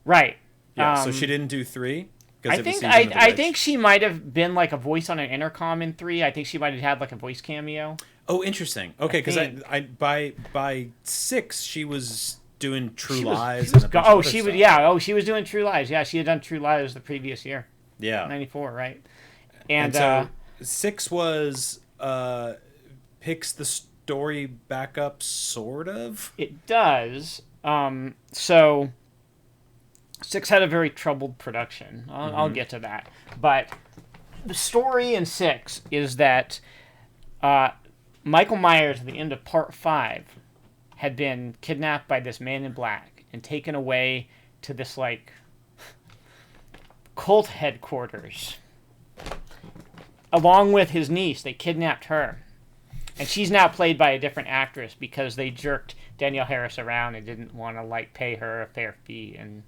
Right. Yeah, so she didn't do 3 because I think she might have been like a voice on an intercom in 3. I think she might have had like a voice cameo. Oh, interesting. Okay, because think. I by 6 she was doing True She Lies. was and a bunch of oh, other she stuff. was yeah. Oh, she was doing True Lies. Yeah, she had done True Lies the previous year, Yeah. 94, right? And so 6 was picks the story back up, sort of. it does. So 6 had a very troubled production. I'll get to that, but the story in 6 is that Michael Myers at the end of Part 5 had been kidnapped by this man in black and taken away to this like cult headquarters. Along with his niece, they kidnapped her. And she's now played by a different actress because they jerked Danielle Harris around and didn't want to like pay her a fair fee. And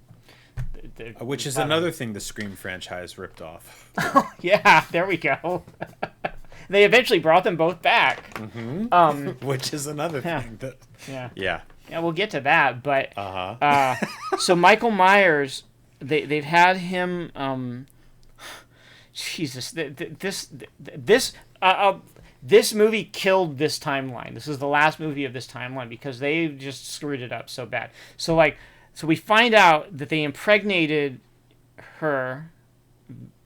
Which is another thing the Scream franchise ripped off. Yeah, there we go. They eventually brought them both back. Which is another thing that. Yeah. Yeah. Yeah, we'll get to that. But Uh-huh. so Michael Myers, they've had him. Jesus, this movie killed this timeline. This is the last movie of this timeline because they just screwed it up so bad. So we find out that they impregnated her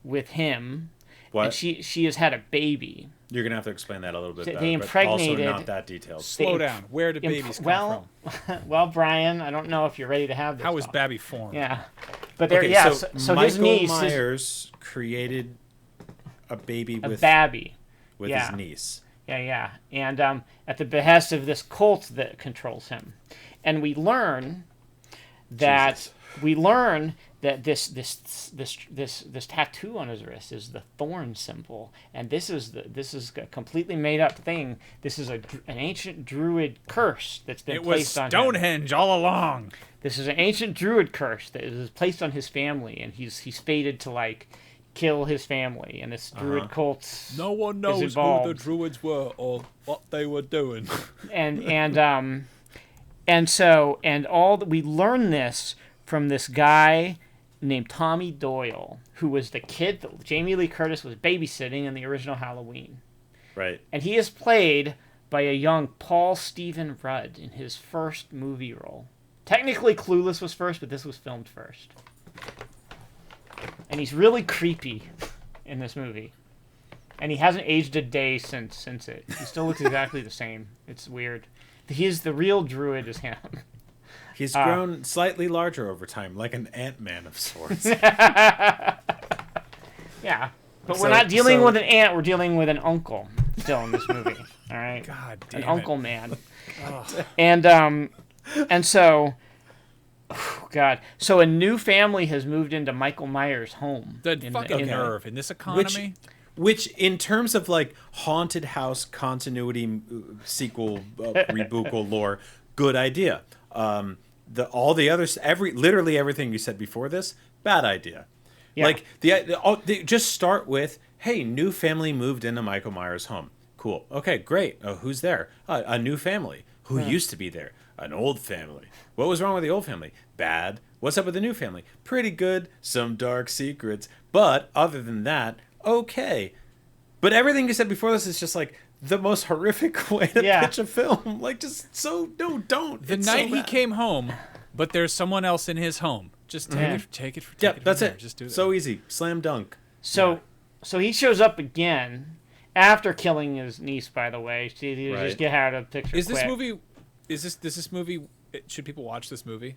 with him. What? And she has had a baby. You're gonna have to explain that a little bit They better. But impregnated- also not that detailed. Slow down. Where did babies come from? Well, Brian, I don't know if you're ready to have this. How was talk. Babby formed? Yeah, but there, Okay, yeah. so So Michael his niece, Myers created a baby a with Babby. his yeah. niece. Yeah. And at the behest of this cult that controls him, and we learn that this tattoo on his wrist is the thorn symbol, and this is a completely made up thing. This is an ancient druid curse that's been It was placed on him. Stonehenge all along. This is an ancient druid curse that is placed on his family, and he's fated to like kill his family, and this druid cult. No one knows who the involved. druids were or what they were doing. We learn this from this guy named Tommy Doyle, who was the kid that Jamie Lee Curtis was babysitting in the original Halloween. Right. And he is played by a young Paul Stephen Rudd in his first movie role. Technically, Clueless was first, but this was filmed first. And he's really creepy in this movie. And he hasn't aged a day since it. He still looks exactly the same. It's weird. The real druid is him. He's grown slightly larger over time, like an Ant-Man of sorts. Yeah. But we're So- not dealing so- with an aunt, we're dealing with an uncle still in this movie. All right? God damn An it. uncle man. And so God. So a new family has moved into Michael Myers' home. The fucking nerve in this economy. Which, in terms of like haunted house continuity sequel reboot lore, good idea. Literally everything you said before this, bad idea. Yeah. Like just start with, hey, new family moved into Michael Myers' home. Cool. Okay, great. Who's there? A new family. Who used to be there? An old family. What was wrong with the old family? Bad. What's up with the new family? Pretty good. Some dark secrets. But other than that, okay. But everything you said before this is just like the most horrific way to Yeah. pitch a film. Like, just so no, don't. The It's night so he bad. came home, but there's someone else in his home. Just take Yeah. it. Take it. Yeah, Take that's from there. it. Just do that. So easy, slam dunk. So he shows up again after killing his niece. By the way, she Right. just get out of the picture. Is this quick. movie? Is this movie? Should people watch this movie?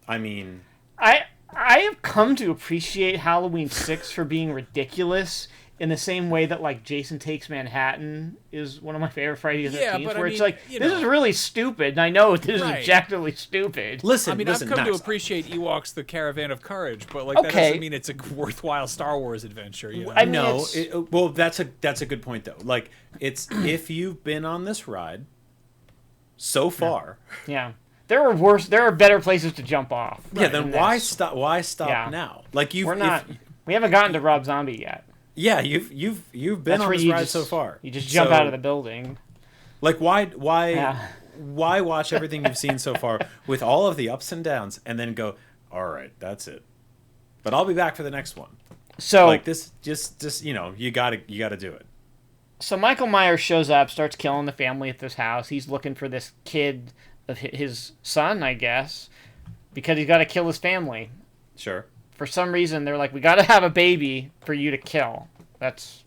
I mean, I have come to appreciate Halloween 6 for being ridiculous in the same way that like Jason Takes Manhattan is one of my favorite Friday the 13th, Yeah, but I where it's mean, like you this know. is really stupid, and I know this is Right. objectively stupid. listen. I mean, listen, I've come to Max, appreciate Ewoks: The Caravan of Courage, but like that Okay. doesn't mean it's a worthwhile Star Wars adventure. You know? I mean, No, it's- well, that's a good point though. Like, it's if you've been on this ride so far, Yeah, there are better places to jump off. then than why this. stop? Why stop Yeah. now? Like We're not. We haven't gotten to Rob Zombie yet. Yeah, you've been That's on where this you ride just so far. You just jump So, out of the building. Like, why Yeah. why watch everything you've seen so far with all of the ups and downs and then go, all right, that's it. But I'll be back for the next one. So Like this, just you know, you gotta do it. So Michael Myers shows up, starts killing the family at this house. He's looking for this kid of his son, I guess, because he's got to kill his family. Sure. For some reason, they're like, we got to have a baby for you to kill. That's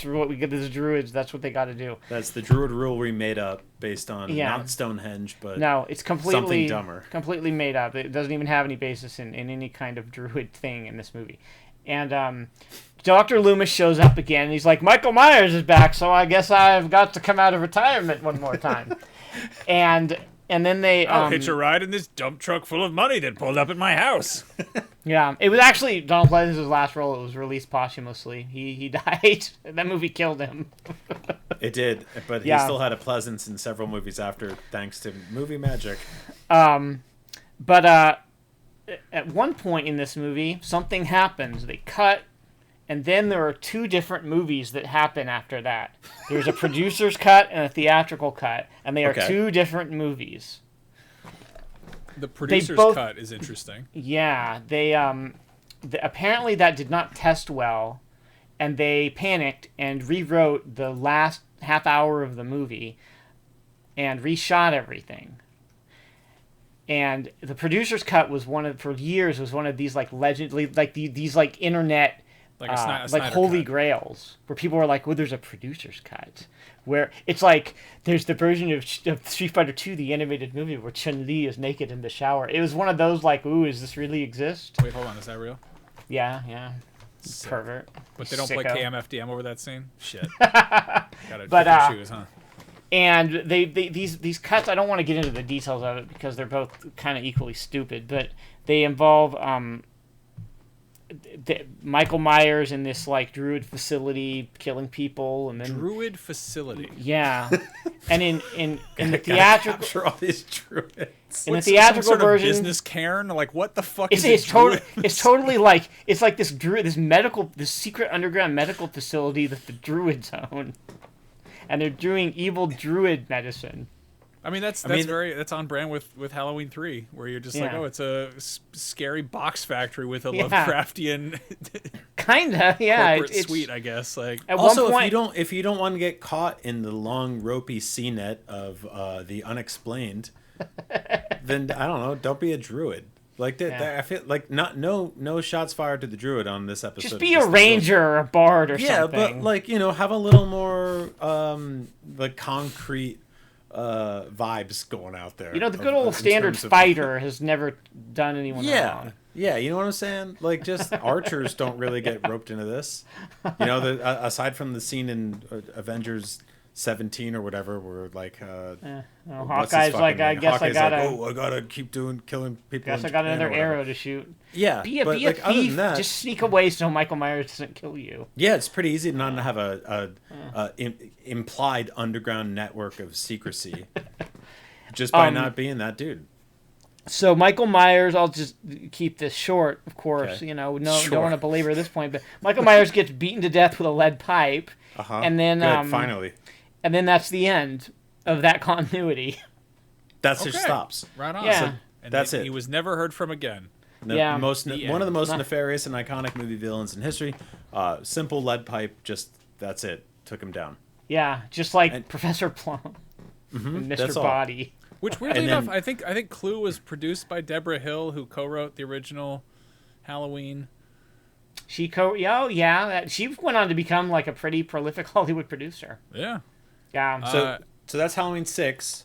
what we get as druids. That's what they got to do. That's the druid rule we made up based on Yeah. not Stonehenge, but No, it's something completely dumber. completely made up. It doesn't even have any basis in any kind of druid thing in this movie. And Dr. Loomis shows up again, and he's like, Michael Myers is back, so I guess I've got to come out of retirement one more time. and then they I'll hitch a ride in this dump truck full of money that pulled up at my house. Yeah, it was actually Donald Pleasence's last role. It was released posthumously. He died. That movie killed him. it did. But he Yeah. still had a presence in several movies after, thanks to movie magic. But at one point in this movie, something happens. They cut, and then there are two different movies that happen after that. There's a producer's cut and a theatrical cut, and they are Okay. two different movies. The producer's both- cut is interesting. Yeah, they apparently that did not test well, and they panicked and rewrote the last half hour of the movie and reshot everything. And the producer's cut was for years was one of these like these like internet Like a like Snyder holy cut. grails where people are like, well, there's a producer's cut where it's like there's the version of Street Fighter 2, the animated movie where Chun-Li is naked in the shower. It was one of those like, ooh, does this really exist? Wait, hold on. Is that real? Yeah. Pervert. But they don't play Sicko. KMFDM over that scene? Shit. Gotta But, pick and choose, huh? And these cuts, I don't want to get into the details of it because they're both kind of equally stupid, but they involve Michael Myers in this like druid facility killing people, and then Druid facility. yeah, and in the Gotta theatrical capture all these druids. in the What's some theatrical sort of version, business Cairn? Like, what the fuck it's is it's totally like it's like this secret underground medical facility that the druids own, and they're doing evil druid medicine. I mean, that's on brand with Halloween 3, where you're just like, Yeah. oh, it's a scary box factory with a Yeah. Lovecraftian Kinda, yeah. corporate It's suite, I guess. Like, at Also, one point, if you don't want to get caught in the long ropey sea net of the unexplained, then I don't know. Don't be a druid. Like that, Yeah. I feel like no shots fired to the druid on this episode. just be a ranger or a bard or Yeah, something. but like have a little more like concrete vibes going out there. the good in old standard terms of- fighter has never done anyone Yeah. wrong. Yeah, you know what I'm saying? Like, just archers don't really get roped into this. Aside from the scene in Avengers 17 or whatever, where like, what's his Hawkeye's fucking like, I name? guess I Hawkeye's gotta, like, I gotta keep killing people. guess in I got Japan or another whatever. arrow to shoot. Yeah, Be a but like other thief. than that, Just sneak away so Michael Myers doesn't kill you. yeah, it's pretty easy to not have a implied underground network of secrecy, just by not being that dude. So Michael Myers, I'll just keep this short, of course. Okay. Don't Sure. want to belabor this point, but Michael Myers gets beaten to death with a lead pipe, Uh-huh. and then Good, finally, and then that's the end of that continuity. that's okay. just stops. Right on. Yeah. And That's then it. He was never heard from again. Yeah. One of the most Not- nefarious and iconic movie villains in history. Simple lead pipe, just that's it. Took him down. Yeah, just like Professor Plum and Mr. that's all. Body. Which weirdly And enough, then- I think Clue was produced by Deborah Hill, who co-wrote the original Halloween. She she went on to become like a pretty prolific Hollywood producer. Yeah. Yeah. So that's Halloween 6.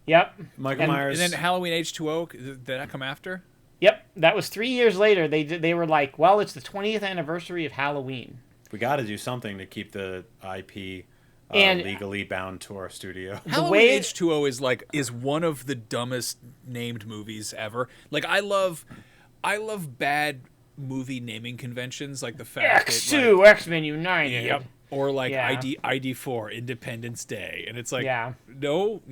Yep. Michael And- Myers. And then Halloween H2O, did that come after? Yep. That was 3 years later. They were like, well, it's the 20th anniversary of Halloween. we got to do something to keep the IP And- legally bound to our studio. Halloween way- H2O is one of the dumbest named movies ever. Like I love bad movie naming conventions, like the fact X2, X-Men United. Yep. Or like Yeah. ID4, Independence Day, and it's like, Yeah. no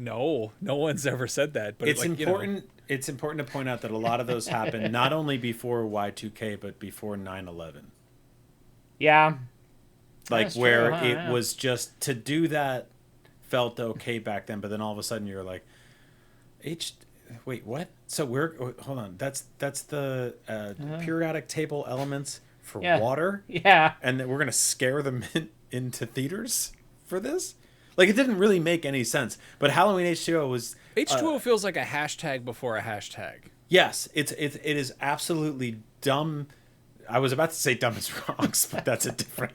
one's ever said that. But It's like, important. It's important to point out that a lot of those happened not only before Y2K but before 9/11. Yeah. Like That's where true, huh? it Yeah. was just to do that felt okay back then, but then all of a sudden you're like, wait, what? So hold on. That's the periodic table elements for Yeah. water, Yeah. and then we're gonna scare them into theaters for this. Like it didn't really make any sense. But Halloween H2O was H2O feels like a hashtag before a hashtag. yes, it is absolutely dumb. I was about to say dumb as rocks, but that's a different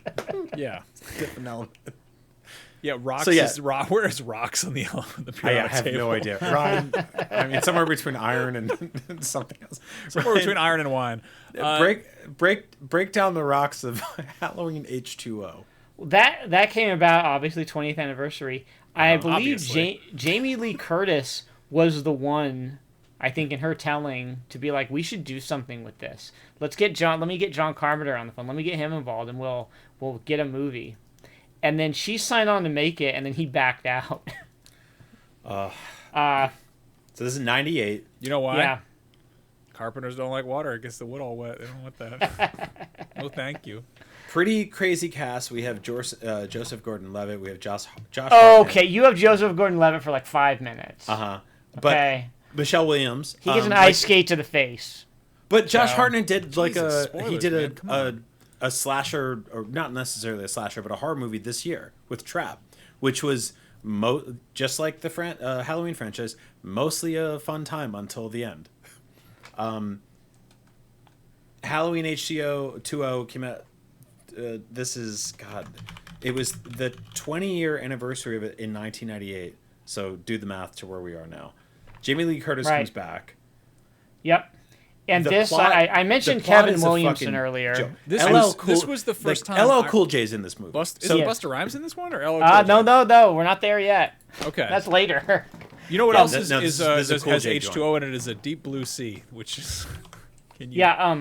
Yeah. element. Yeah, rocks So, yeah. is rock. Where is rocks on the I periodic have table? no idea. Ryan, I mean, somewhere between iron and something else. Somewhere between iron and wine. Break down the rocks of Halloween H2O. That came about obviously 20th anniversary. I believe obviously. Jamie Lee Curtis was the one, I think, in her telling to be like, we should do something with this. Let me get John Carpenter on the phone. Let me get him involved, and we'll get a movie. And then she signed on to make it, and then he backed out. So this is 98. You know why? Yeah. Carpenters don't like water. It gets the wood all wet. They don't want that. No, thank you. Pretty crazy cast. We have Joseph Gordon-Levitt. We have Josh. Hartnett. Okay, you have Joseph Gordon-Levitt for like 5 minutes. Uh-huh. But Okay. Michelle Williams. He gets an like- ice skate to the face. But Josh Wow. Hartnett did like Jesus, he spoilers, did man. Come a slasher, or not necessarily a slasher, but a horror movie this year with Trap, which was just like the Halloween franchise, mostly a fun time until the end. Halloween H2O came out. This is God. It was the 20-year anniversary of it in 1998. So do the math to where we are now. Jamie Lee Curtis Right. comes back. Yep. And The this, plot- I mentioned the plot Kevin is a Williamson fucking earlier. joke. This LL was the first time LL I- Cool J's in this movie. Is Yeah. Busta Rhymes in this one or LL? No, we're not there yet. Okay. That's later. You know what Yeah, else this is a Cool has J H2O in it? Is a Deep Blue Sea, which is. Can you, Yeah.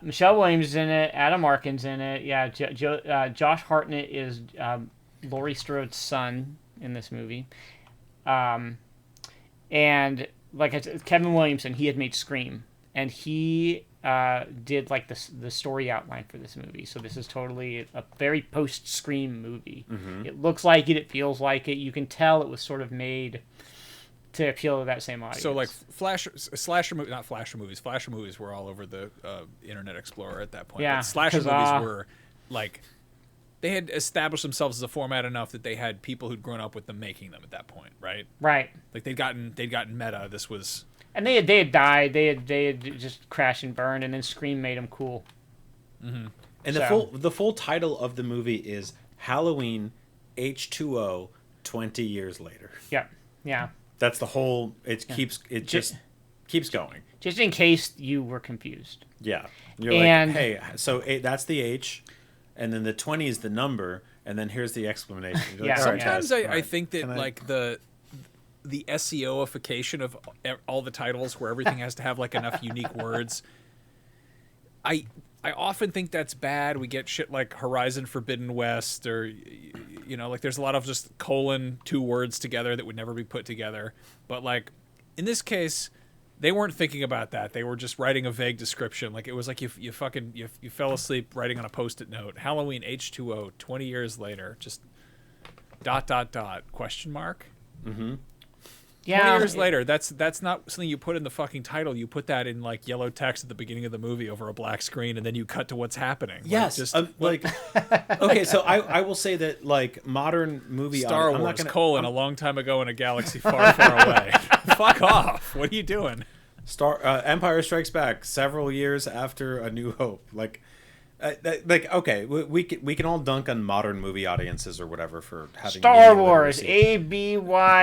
Michelle Williams is in it. Adam Arkin's in it. Yeah. Josh Hartnett is Laurie Strode's son in this movie. And like I said, Kevin Williamson, he had made Scream, and he did like the story outline for this movie. So this is totally a very post-Scream movie. It looks like it. It feels like it. You can tell it was sort of made to appeal to that same audience. So like slasher movies were all over the Internet Explorer at that point. Yeah, But slasher 'cause, movies were like they had established themselves as a format enough that they had people who'd grown up with them making them at that point, right? right. Like they'd gotten meta. This was And they had died. They had just crashed and burned, and then Scream made them cool. And So- the full title of the movie is Halloween H2O 20 years later. Yeah, yeah. That's the whole just keeps going. Just in case you were confused. Yeah. You're And- like, hey, so that's the H, and then the 20 is the number, and then here's the explanation. You're like, Yeah, "All right, sometimes guys, all I right. think that Can I-" like the SEOification of all the titles where everything has to have like enough unique words. I often think that's bad. We get shit like Horizon Forbidden West, or like there's a lot of just two words together that would never be put together. But like in this case, they weren't thinking about that. They were just writing a vague description. Like it was like you fell asleep writing on a Post-it note. Halloween H2O 20 years later. Just ... question mark. Yeah. 20 years later, that's not something you put in the fucking title. You put that in like yellow text at the beginning of the movie over a black screen, and then you cut to what's happening. Yes, like, okay. So I will say that like modern movie Star I'm not Wars, gonna- colon, a long time ago in a galaxy far, far away. Fuck off. What are you doing? Empire Strikes Back several years after A New Hope. Like okay, we can all dunk on modern movie audiences or whatever for having Star media Wars, literacy.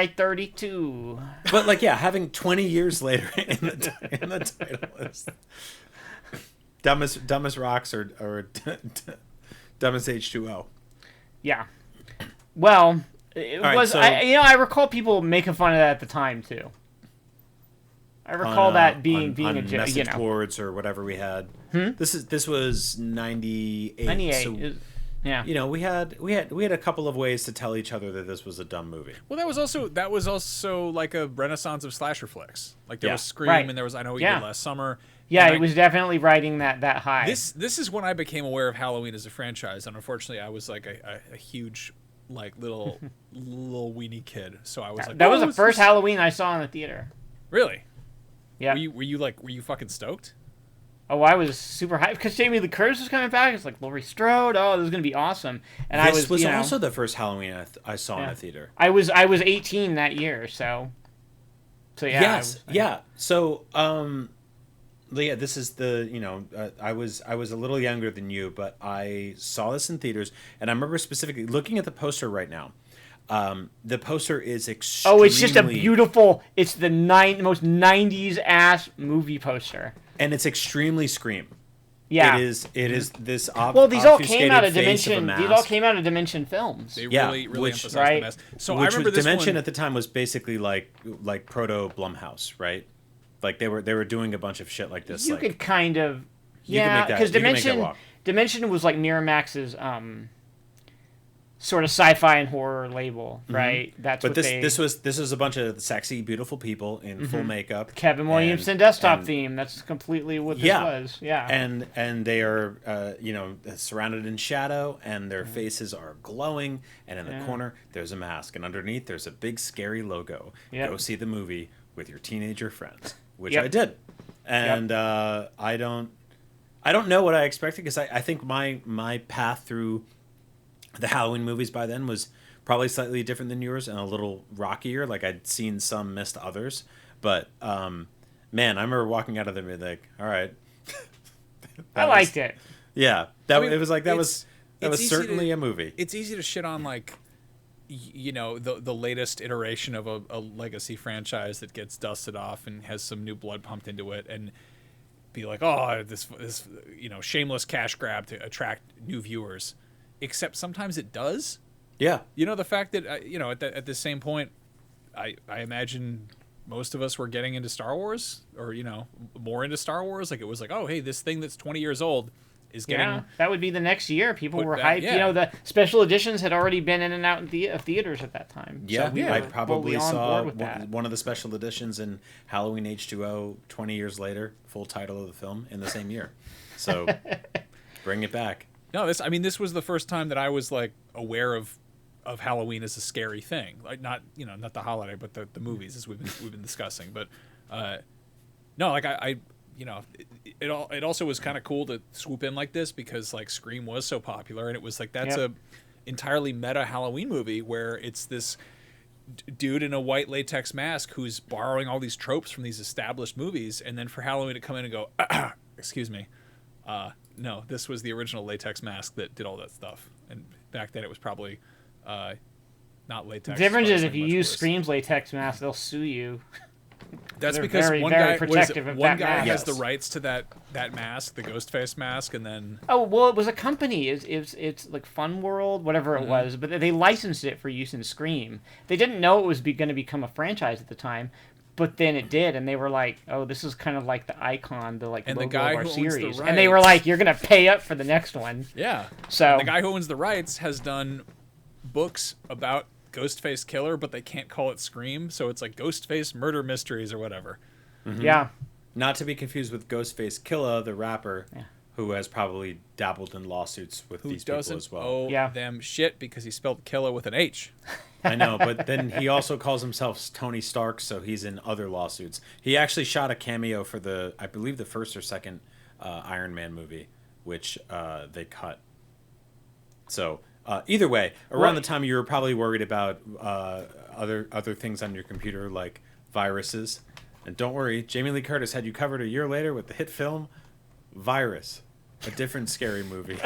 ABY32. But like, yeah, having 20 years later in the title is dumbest rocks or dumbest H2O. Yeah. Well, it All right, was. so- I recall people making fun of that at the time too. I recall that being on a joke. message You know, boards or whatever we had. This was 98. 98. So, yeah. you know, we had a couple of ways to tell each other that this was a dumb movie. Well, that was also like a renaissance of slasher flicks. Like there Yeah. was Scream, Right. and there was I Know What You Yeah. Did Last Summer. Yeah, And it was definitely riding that high. This is when I became aware of Halloween as a franchise, and unfortunately, I was like a huge like little weenie kid, so I was like, that was "Oh, the this first is-" Halloween I saw in the theater. Really? Yeah. Were you fucking stoked? Oh, I was super hyped because Jamie Lee Curtis was coming back. It's like Laurie Strode. Oh, this is gonna be awesome. And This was you know, also the first Halloween I saw in Yeah. a theater. I was 18 that year, so yeah. Yes, yeah. So, yeah, this is the I was a little younger than you, but I saw this in theaters, and I remember specifically looking at the poster right now. The poster is extremely. Oh, it's just a beautiful. It's the most 90s ass movie poster. and it's extremely Scream. Yeah. It is this. Well, these all came obfuscated out of face Dimension. a These all mask. came out of Dimension Films. They Yeah, really which- emphasized right. the mess. So I Which remember was this Dimension one. at the time was basically like proto Blumhouse, right? Like they were doing a bunch of shit like this. You like, could kind of, You can yeah, make that- because you can make that Dimension walk. Dimension was like Miramax's sort of sci-fi and horror label, right? That's But what this was a bunch of sexy, beautiful people in full makeup. Kevin Williamson and- desktop and- theme. That's completely what this Yeah. was. Yeah. And they are surrounded in shadow, and their Mm-hmm. faces are glowing. And in the corner, there's a mask, and underneath, there's a big scary logo. Yep. Go see the movie with your teenager friends, which Yep. I did. And I don't know what I expected because I think my path through the Halloween movies by then was probably slightly different than yours and a little rockier. Like I'd seen some, missed others, but man, I remember walking out of there and being like, all right. I liked it. Yeah, it was like that was it's easy certainly to- a movie. It's easy to shit on like the latest iteration of a legacy franchise that gets dusted off and has some new blood pumped into it, and be like, oh, this shameless cash grab to attract new viewers. Except sometimes it does. Yeah, The fact that at the same point, I imagine most of us were getting into Star Wars, or more into Star Wars. Like it was like, oh, hey, this thing that's 20 years old is getting. Yeah, that would be the next year. People Put were back- hyped. yeah. The special editions had already been in and out in theaters at that time. yeah. So we I were probably fully on saw board with that. one of the special editions in Halloween H2O 20 years later. Full title of the film in the same year. So bring it back. No, this was the first time that I was like aware of Halloween as a scary thing. Like not the holiday, but the movies as we've been discussing. But no, like it also was kind of cool to swoop in like this because like Scream was so popular, and it was like that's Yep. a entirely meta Halloween movie where it's this dude in a white latex mask who's borrowing all these tropes from these established movies, and then for Halloween to come in and go, excuse me, no, this was the original latex mask that did all that stuff, and back then it was probably not latex. The difference but is if something you much use worse. Scream's latex mask, they'll sue you. That's they're because very, one very guy protective of one that guy mask. has the Yes. rights to that mask, the Ghostface mask, and then Oh well, it was a company. It's like Fun World, whatever it was, but they licensed it for use in Scream. They didn't know it was going to become a franchise at the time, but then it did, and they were like, "Oh, this is kind of like the icon, the like And the logo guy of our who owns the series." And they were rights- like, "You're gonna pay up for the next one." yeah. So And the guy who owns the rights has done books about Ghostface Killer, but they can't call it Scream, so it's like Ghostface Murder Mysteries or whatever. yeah, Not to be confused with Ghostface Killah, the rapper, who has probably dabbled in lawsuits with Who these people doesn't as well. owe Yeah. them shit because he spelled killer with an H. I know, but then he also calls himself Tony Stark, so he's in other lawsuits. He actually shot a cameo for I believe the first or second Iron Man movie, which they cut. So either way, around the time you were probably worried about other things on your computer like viruses, and don't worry, Jamie Lee Curtis had you covered a year later with the hit film Virus, a different scary movie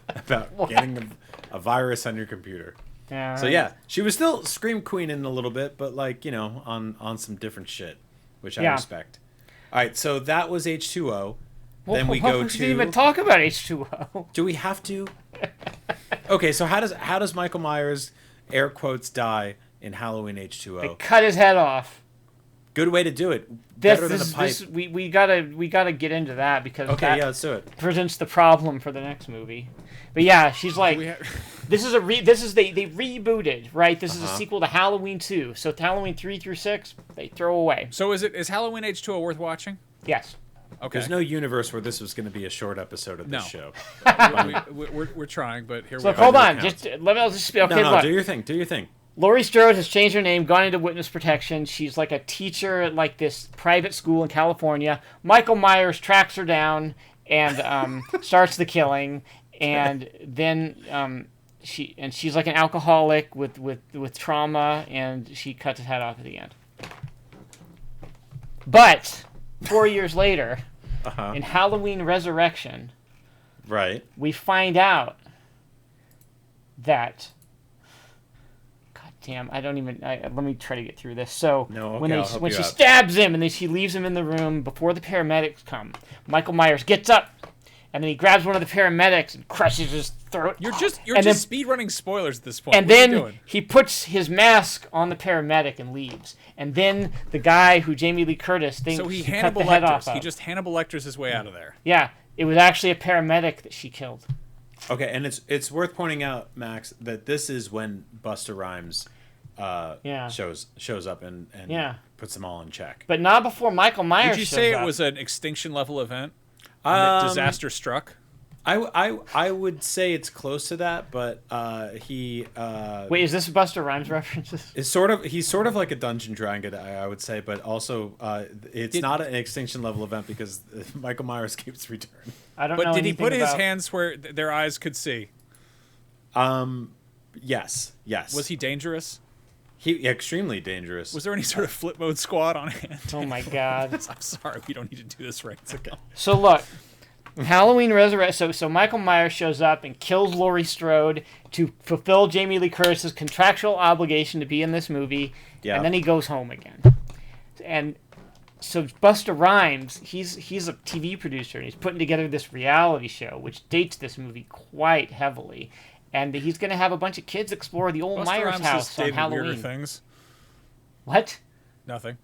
about getting a virus on your computer. Yeah. So yeah, she was still scream queening a little bit, but like, you know, on some different shit, which I Yeah. respect. All right, so that was H2O. Well, Then we why go would you to. even talk about H2O. Do we have to? Okay, so how does Michael Myers air quotes die in Halloween They H2O? cut his head off. Good way to do it. Better than a pipe. We gotta get into that because Okay, that yeah, let's do it. presents the problem for the next movie. But yeah, she's like, this is they rebooted, right? This is a sequel to Halloween 2. So Halloween 3 through 6 they throw away. So is Halloween H2O worth watching? Yes. Okay. There's no universe where this was going to be a short episode of this No. show. we're trying, but here So we are. hold on, counts. just let me just okay. No, Look, do your thing. Do your thing. Laurie Strode has changed her name, gone into witness protection. She's like a teacher at like this private school in California. Michael Myers tracks her down and starts the killing, and then she's like an alcoholic with trauma, and she cuts his head off at the end. But 4 years later, in Halloween Resurrection, Right. we find out that. God damn, I don't even. Let me try to get through this. So No, when okay, I'll help when you she out. stabs him and then she leaves him in the room before the paramedics come, Michael Myers gets up and then he grabs one of the paramedics and crushes his throat. You're just And then- speed running spoilers at this point. And What are you then doing? he puts his mask on the paramedic and leaves. And then the guy who Jamie Lee Curtis thinks So he she cut Hannibal the head Lecters. off He of. just Hannibal Lecters his way out of there. Yeah, it was actually a paramedic that she killed. Okay, and it's worth pointing out, Max, that this is when Busta Rhymes Yeah. shows up and Yeah. puts them all in check. But not before Michael Myers Would you shows say it up. was an extinction level event? And that disaster struck? I would say it's close to that, but he Wait, is this Busta Rhymes references? is he's sort of like a Dungeon Dragon, I would say, but also it's not an extinction level event because Michael Myers keeps returning. I don't know. But did he anything put his about- hands where their eyes could see? Yes. Was he dangerous? He extremely dangerous. Was there any sort of flip mode squad on hand? Oh my god. I'm sorry, we don't need to do this right. It's okay. So look, Halloween Resurrection. So Michael Myers shows up and kills Laurie Strode to fulfill Jamie Lee Curtis's contractual obligation to be in this movie. Yeah. And then he goes home again. And so Busta Rhymes, he's a TV producer and he's putting together this reality show which dates this movie quite heavily. And he's going to have a bunch of kids explore the old Busta Myers Rhymes has house on dated weirder Halloween. things. What? Nothing.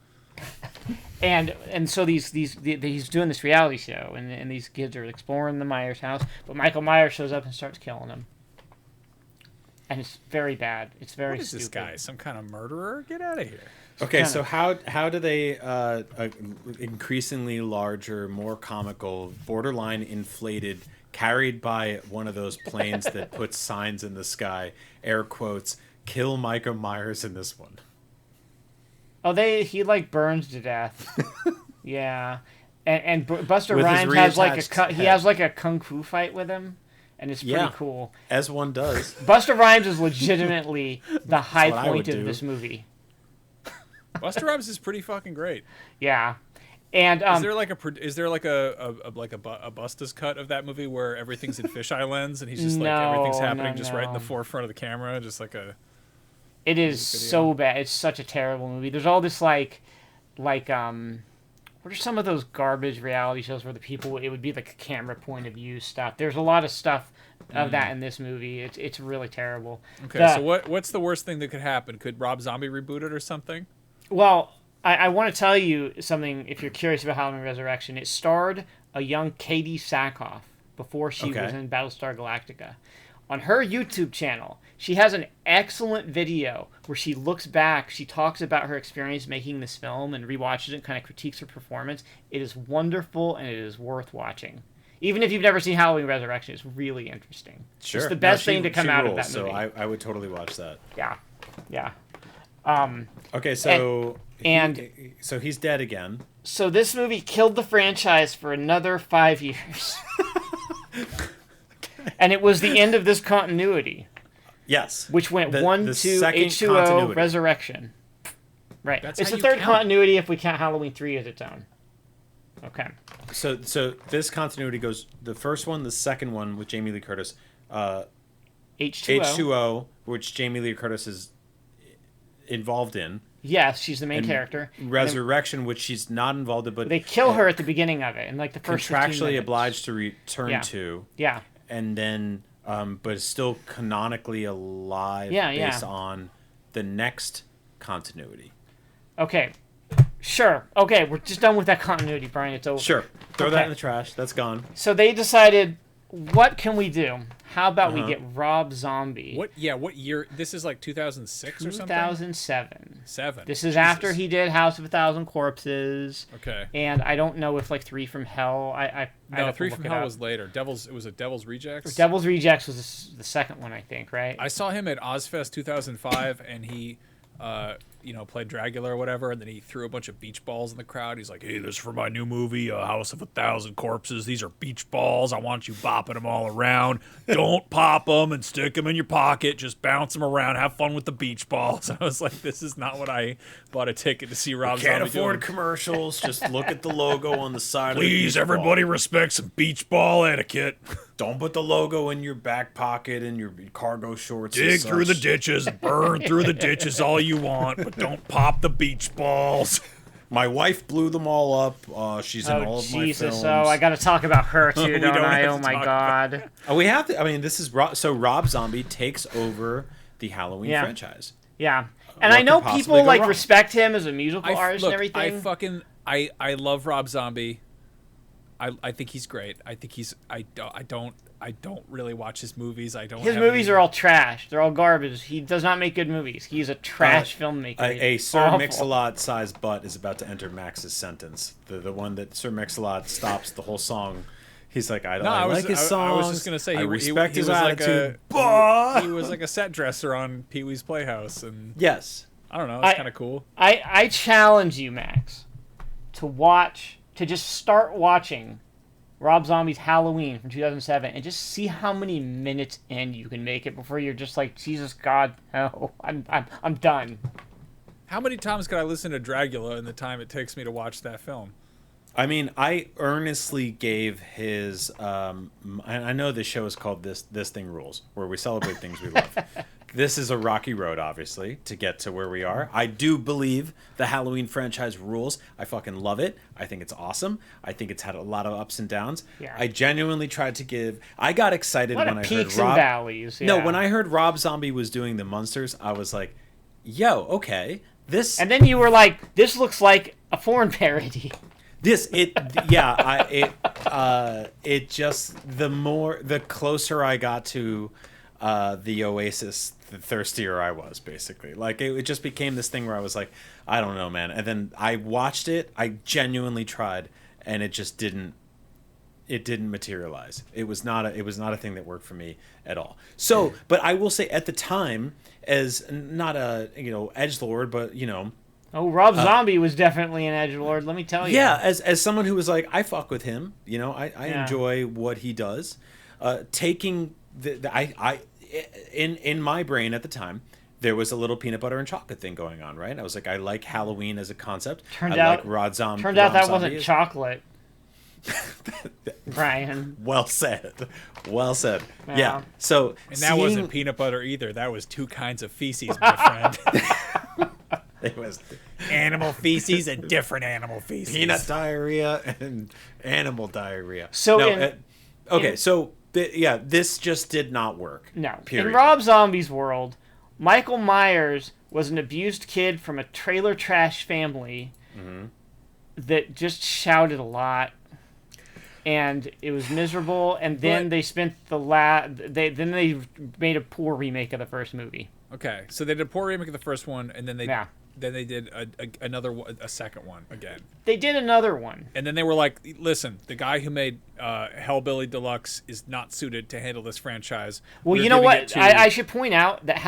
And so he's doing this reality show, and these kids are exploring the Myers house, but Michael Myers shows up and starts killing them, and it's very bad. It's very What is stupid. this guy? Some kind of murderer? Get out of here. Okay, kinda- so how do they increasingly larger, more comical, borderline inflated, carried by one of those planes that puts signs in the sky, air quotes, kill Michael Myers in this one? Oh, he like burns to death. Yeah, and Buster With his Rhymes has like reattached he head. has like a kung fu fight with him, and it's pretty Yeah. cool. As one does. Buster Rhymes is legitimately the high what I would point of do. this movie. Busta Rhymes is pretty fucking great. Yeah, and Is there like a Busta's cut of that movie where everything's in fisheye lens and he's just like No, everything's happening no, just right in the no. forefront of the camera, just like a. It is so bad. It's such a terrible movie. There's all this like what are some of those garbage reality shows where it would be like a camera point of view stuff. There's a lot of stuff of that in this movie. It's really terrible. Okay, so what's the worst thing that could happen? Could Rob Zombie reboot it or something? Well, I want to tell you something if you're curious about Halloween Resurrection. It starred a young Katie Sackhoff before she Okay. was in Battlestar Galactica. On her YouTube channel, she has an excellent video where she looks back, she talks about her experience making this film and rewatches it and kind of critiques her performance. It is wonderful and it is worth watching. Even if you've never seen Halloween Resurrection, it's really interesting. Sure. It's the No, best she- thing to come she out rules, of that movie. So I would totally watch that. Yeah. Yeah. Okay, so and- so he's dead again. So this movie killed the franchise for another 5 years. And it was the end of this continuity, Yes. which went The- 1, the 2, second H2O, continuity. Resurrection. Right. That's it's how the you third count. continuity if we count Halloween 3 as its own. Okay. So this continuity goes the first one, the second one with Jamie Lee Curtis, H2O. H2O, which Jamie Lee Curtis is involved in, Yes, she's the main and character. Resurrection, which she's not involved in, but They kill her at the beginning of it, in like the first 15 contractually minutes. obliged to return Yeah. to, Yeah. and then but is still canonically alive Yeah, based yeah. on the next continuity. Okay. Sure. Okay, we're just done with that continuity, Brian. It's over. Sure, throw that Okay. in the trash. That's gone. So they decided, what can we do? How about Uh-huh. we get Rob Zombie? What? Yeah. What year? This is like 2006 or something. 2007. 7. This is after he did House of a Thousand Corpses. Okay. And I don't know if like Three from Hell. I'd No, have to 3 look from it Hell up. was later. It was a Devil's Rejects. Devil's Rejects was the second one, I think, right? I saw him at Ozfest 2005, and he, played Dracula or whatever, and then he threw a bunch of beach balls in the crowd. He's like, "Hey, this is for my new movie, House of a Thousand Corpses. These are beach balls. I want you bopping them all around. Don't pop them and stick them in your pocket. Just bounce them around. Have fun with the beach balls." I was like, "This is not what I bought a ticket to see Rob Can't Zombie afford doing. commercials. Just look at the logo on the side. Please, of the beach everybody, ball. respect some beach ball etiquette. Don't put the logo in your back pocket and your cargo shorts. and Dig through the such. ditches, burn through the ditches all you want, but don't pop the beach balls." My wife blew them all up. She's in all Oh, of my Jesus. films. Oh, I got to talk about her too, We don't don't I? have Oh, to my talk God. We have to. I mean, this is so Rob Zombie takes over the Halloween Yeah. franchise. Yeah. And What I know could possibly people go like wrong? respect him as a musical artist look, and everything. I fucking I love Rob Zombie. I think he's great. I think he's I don't really watch his movies. I don't. His have movies any- are all trash. They're all garbage. He does not make good movies. He's a trash filmmaker. A He's Sir awful. Mix-a-Lot sized butt is about to enter Max's sentence. The one that Sir Mix-a-Lot stops the whole song. He's like, I like his songs. I was just gonna say I he respect he his was attitude. Like he was like a set dresser on Pee Wee's Playhouse, and Yes. I don't know. It's kind of cool. I challenge you, Max, to just start watching Rob Zombie's Halloween from 2007 and just see how many minutes in you can make it before you're just like, Jesus God, no, I'm done. How many times could I listen to Dracula in the time it takes me to watch that film? I mean, I earnestly gave his. I know the show is called This Thing Rules, where we celebrate things we love. This is a rocky road, obviously, to get to where we are. I do believe the Halloween franchise rules. I fucking love it. I think it's awesome. I think it's had a lot of ups and downs. Yeah. I genuinely tried to give. I got excited A lot when of I peaks heard and Rob. valleys. No, yeah. when I heard Rob Zombie was doing the Munsters, I was like, "Yo, okay, this." And then you were like, this looks like a porn parody. It just the closer I got to the Oasis, the thirstier I was, basically. Like it just became this thing where I was like, I don't know, man. And then I watched it. I genuinely tried, and it just didn't. It didn't materialize. It was not a thing that worked for me at all. So, but I will say at the time, as not a edgelord, but Oh, Rob Zombie was definitely an edgelord, let me tell you. yeah, as someone who was like, I fuck with him, I Yeah. enjoy what he does. Taking in my brain at the time, there was a little peanut butter and chocolate thing going on, right? I was like, I like Halloween as a concept. Turned I out like Rob Zombie. that wasn't chocolate. Brian. Well said. Well said. Yeah. Yeah. So And that seeing- wasn't peanut butter either. That was 2 kinds of feces, my friend. It was Animal feces and different animal feces. peanut diarrhea and animal diarrhea. So no, in- okay, in- so this just did not work. No. Period. In Rob Zombie's world, Michael Myers was an abused kid from a trailer trash family that just shouted a lot. And it was miserable. And then But- they spent they made a poor remake of the first movie. Okay, so they did a poor remake of the first one, and then they Yeah. then they did a second one again. They did another one. And then they were like, listen, the guy who made Hellbilly Deluxe is not suited to handle this franchise. Well, We're you know giving it what? to- I should point out that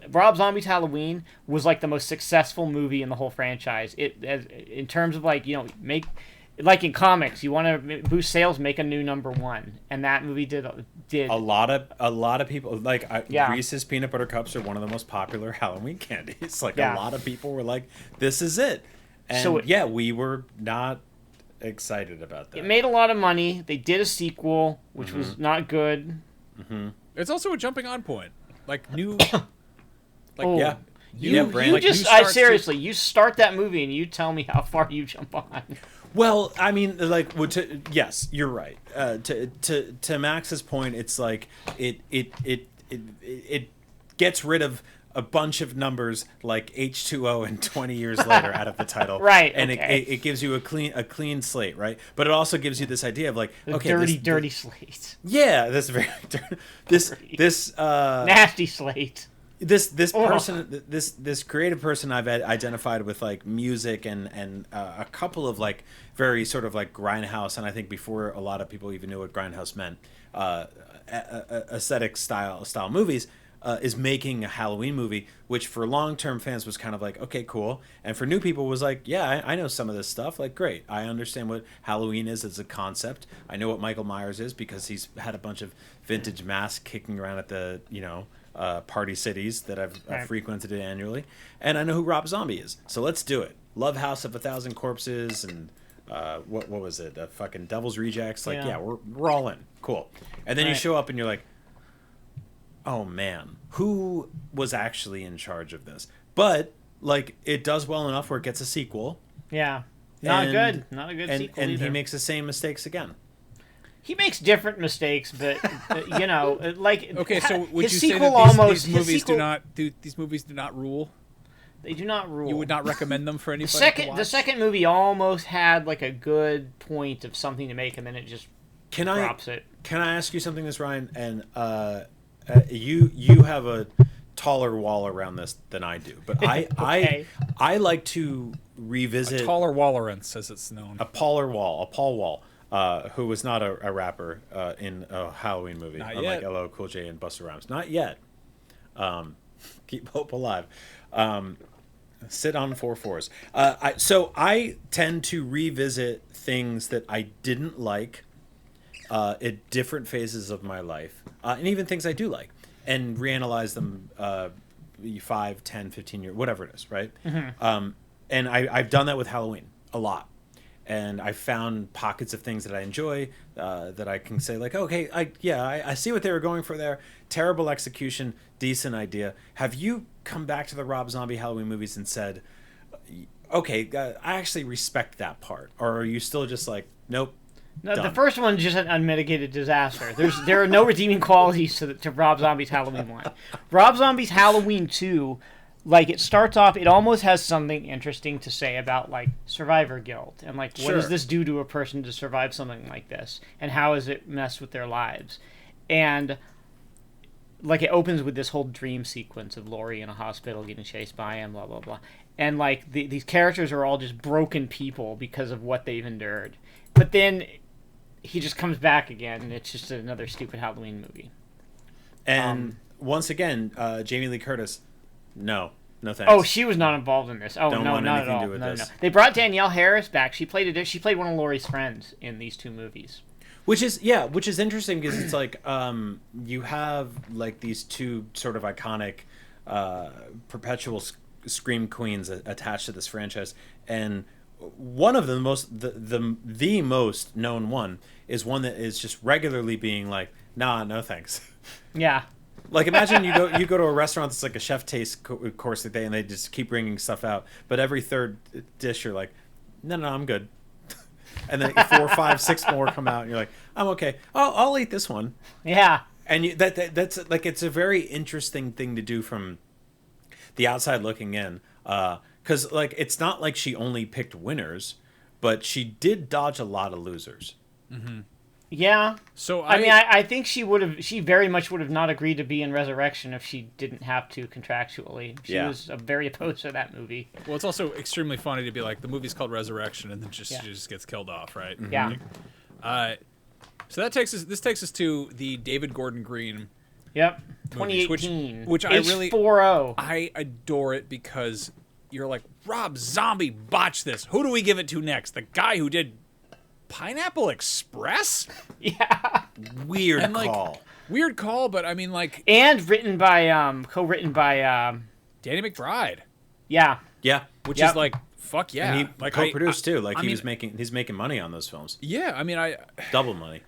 Rob Zombie's Halloween was like the most successful movie in the whole franchise. In terms of like, like in comics, you want to boost sales, make a new number one, and that movie did A lot of people like Yeah. Reese's peanut butter cups are one of the most popular Halloween candies. Like Yeah. a lot of people were like, "This is it," and So we were not excited about that. It made a lot of money. They did a sequel, which Mm-hmm. was not good. It's also a jumping on point. Like new... Oh, yeah. You Brand. just new starts seriously, you start that movie and you tell me how far you jump on. Well, I mean, like, yes, you're right. To Max's point, it's like it gets rid of a bunch of numbers like H2O and 20 years later out of the title, Right, And okay. it gives you a clean slate, right? But it also gives you this idea of like, okay, Dirty slate. yeah, this very this Nasty slate. this Oh. person this creative person I've identified with like music and a couple of like very sort of like grindhouse, and I think before a lot of people even knew what grindhouse meant, aesthetic style movies, is making a Halloween movie, which for long-term fans was kind of like, okay, cool, and for new people was like, yeah, I know some of this stuff, like, great, I understand what Halloween is as a concept, I know what Michael Myers is because he's had a bunch of vintage masks kicking around at the party cities that I've frequented annually, and I know who Rob Zombie is, so let's do it. Love House of a Thousand Corpses and what was it? Fucking Devil's Rejects. Like, yeah, we're all in. Cool. And then you show up and you're like, oh man, who was actually in charge of this? But like, it does well enough where it gets a sequel. Yeah. Not And- good. Not a good and, sequel and either. he makes the same mistakes again. He makes different mistakes, but like Okay, so would his you say sequel that these almost movies his these movies do not rule? They do not rule. You would not recommend them for anybody to watch? The second movie almost had like a good point of something to make, and then it just drops it. Can I ask you something, this Ryan? And you have a taller wall around this than I do, but Okay. I like to revisit Taller Wallerance, as it's known. Paul Wall, who was not a rapper in a Halloween movie, Not unlike yet. LL Cool J and Busta Rhymes. Not yet. Keep hope alive. Sit on 4 fours. So I tend to revisit things that I didn't like at different phases of my life, and even things I do like, and reanalyze them 5, 10, 15 years, whatever it is, right? And I've done that with Halloween a lot. And I found pockets of things that I enjoy, that I can say like, okay, I see what they were going for there. Terrible execution, decent idea. Have you come back to the Rob Zombie Halloween movies and said, okay, I actually respect that part? Or are you still just like, nope, No, the done? first one's just an unmitigated disaster. There are no redeeming qualities to Rob Zombie's Halloween 1. Rob Zombie's Halloween 2, like, it starts off, it almost has something interesting to say about, like, survivor guilt. And, like, what does Sure. this do to a person to survive something like this? And how has it messed with their lives? And, like, it opens with this whole dream sequence of Laurie in a hospital getting chased by him, blah, blah, blah. And, like, these characters are all just broken people because of what they've endured. But then he just comes back again, and it's just another stupid Halloween movie. And once again, Jamie Lee Curtis, no thanks. Oh, she was not involved in this. Oh, Don't no, want not at anything to all. do with No. this. They brought Danielle Harris back. She played one of Laurie's friends in these two movies. Which is interesting because it's like you have like these two sort of iconic perpetual scream queens attached to this franchise, and one of the most known one is one that is just regularly being like, nah, no thanks. Yeah. Like, imagine you go to a restaurant that's like a chef taste course a day, and they just keep bringing stuff out, but every third dish you're like, no, I'm good. And then 4, 5, 6 more come out, and you're like, I'm okay. I'll eat this one. Yeah. And that's like, it's a very interesting thing to do from the outside looking in, because like, it's not like she only picked winners, but she did dodge a lot of losers. Yeah. So I mean, I think she very much would have not agreed to be in Resurrection if she didn't have to contractually. She was very opposed to that movie. well, it's also extremely funny to be like, the movie's called Resurrection, and then she just gets killed off, right? Yeah. So this takes us to the David Gordon Green. Yep. Movies, 2018. which I really 4-0. I adore it because you're like, Rob Zombie botched this. Who do we give it to next? The guy who did Pineapple Express? Yeah. Weird And, like, call. Weird call, but I mean, like, And co-written by Danny McBride, yeah. Yeah. which Yep. is like, fuck yeah. And he like co-produced too. Like I he's mean, making money on those films. Yeah, I mean, Double money.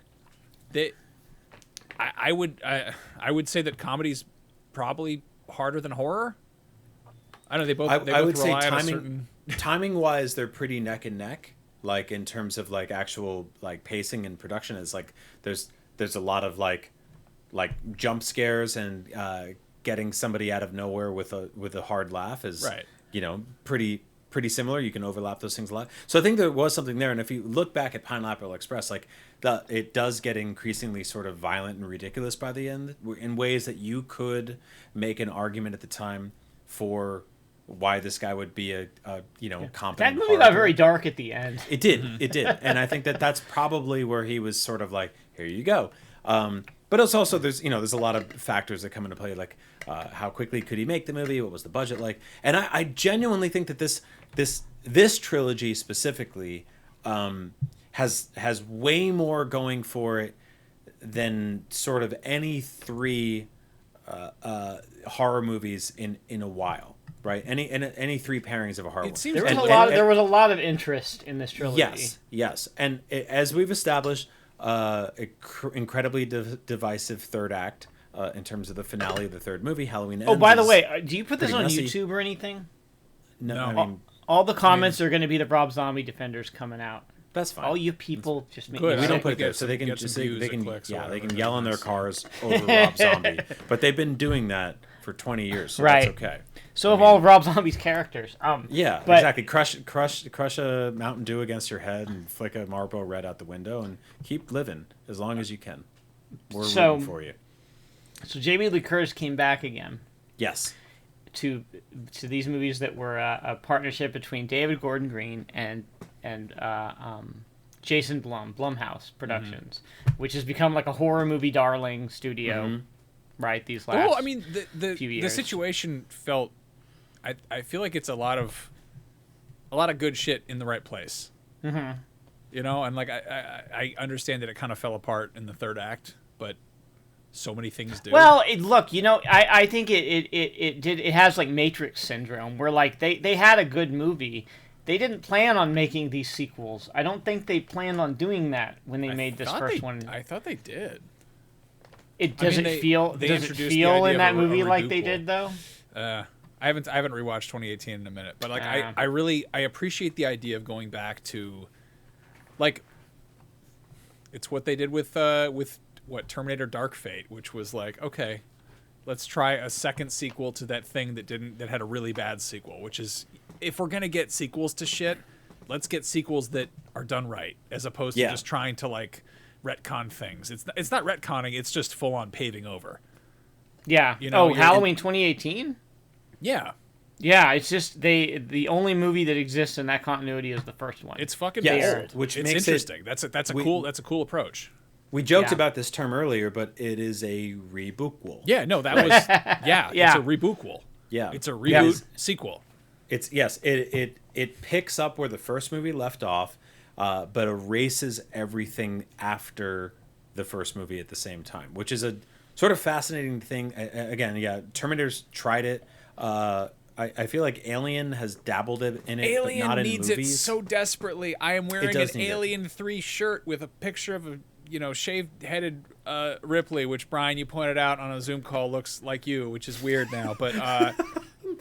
I would say that comedy's probably harder than horror. I don't know. They I both would say rely on a certain. timing wise, they're pretty neck and neck. Like in terms of like actual like pacing and production, is like there's a lot of like jump scares and getting somebody out of nowhere with a hard laugh is Right. Pretty similar. You can overlap those things a lot. So I think there was something there. And if you look back at Pineapple Express, like it does get increasingly sort of violent and ridiculous by the end in ways that you could make an argument at the time for why this guy would be a competent. That movie horror got very dark at the end. It did. It did. And I think that's probably where he was sort of like, here you go. But it's also, there's a lot of factors that come into play, like how quickly could he make the movie? What was the budget like? And I genuinely think that this trilogy specifically has way more going for it than sort of any three horror movies in a while. Right, any three pairings of a horror. It seems There was And- there was a lot of interest in this trilogy. Yes, and as we've established, incredibly divisive third act in terms of the finale of the third movie, Halloween Ends. Oh, by the is way, do you put this pretty on messy. YouTube or anything? No, No. I mean All the comments are going to be the Rob Zombie defenders coming out. that's fine. All you people just make Good. me we don't sick. put it get there, so some- they can get some just views they and can clicks or they whatever. can yell in their cars over Rob Zombie, but they've been doing that for 20 years, so Right. that's okay. So have all of Rob Zombie's characters. Yeah, but- exactly. Crush a Mountain Dew against your head and flick a Marlboro Red out the window and keep living as long as you can. We're So- rooting for you. So Jamie Lee Curtis came back again Yes. to these movies that were a partnership between David Gordon Green and Jason Blumhouse Productions, which has become like a horror movie darling studio, right? These last. Well, I mean, the few years. situation felt. I feel like it's a lot of good shit in the right place. Mm-hmm. You know, and like I understand that it kind of fell apart in the third act, but so many things do. Well, look, I think it has like Matrix syndrome, where like they had a good movie. They didn't plan on making these sequels. I don't think they planned on doing that when they made this first one. I thought they did. It I mean, doesn't they feel introduced the feel idea in of that a movie like they rebootable. did though. I haven't rewatched 2018 in a minute, but like I really appreciate the idea of going back to, like, it's what they did with what Terminator Dark Fate, which was like, okay, let's try a second sequel to that thing that had a really bad sequel, which is, if we're gonna get sequels to shit, let's get sequels that are done right, as opposed to just trying to like retcon things. It's not retconning, it's just full on paving over. Yeah. you're Halloween 2018. Yeah. Yeah, it's just the only movie that exists in that continuity is the first one. It's fucking Yes, bold, which it's makes interesting. That's a cool approach. We joked Yeah. about this term earlier, but it is a rebootquel. Yeah, no, that was yeah. Yeah. It's a rebootquel. Yeah. It's a reboot Yes. sequel. It picks up where the first movie left off, but erases everything after the first movie at the same time, which is a sort of fascinating thing. Again, yeah, Terminator's tried it. I feel like Alien has dabbled in it, Alien but not in needs movies. it so desperately. I am wearing does an need it. Alien 3 shirt with a picture of a shaved-headed Ripley, which Brian, you pointed out on a Zoom call, looks like you, which is weird now. But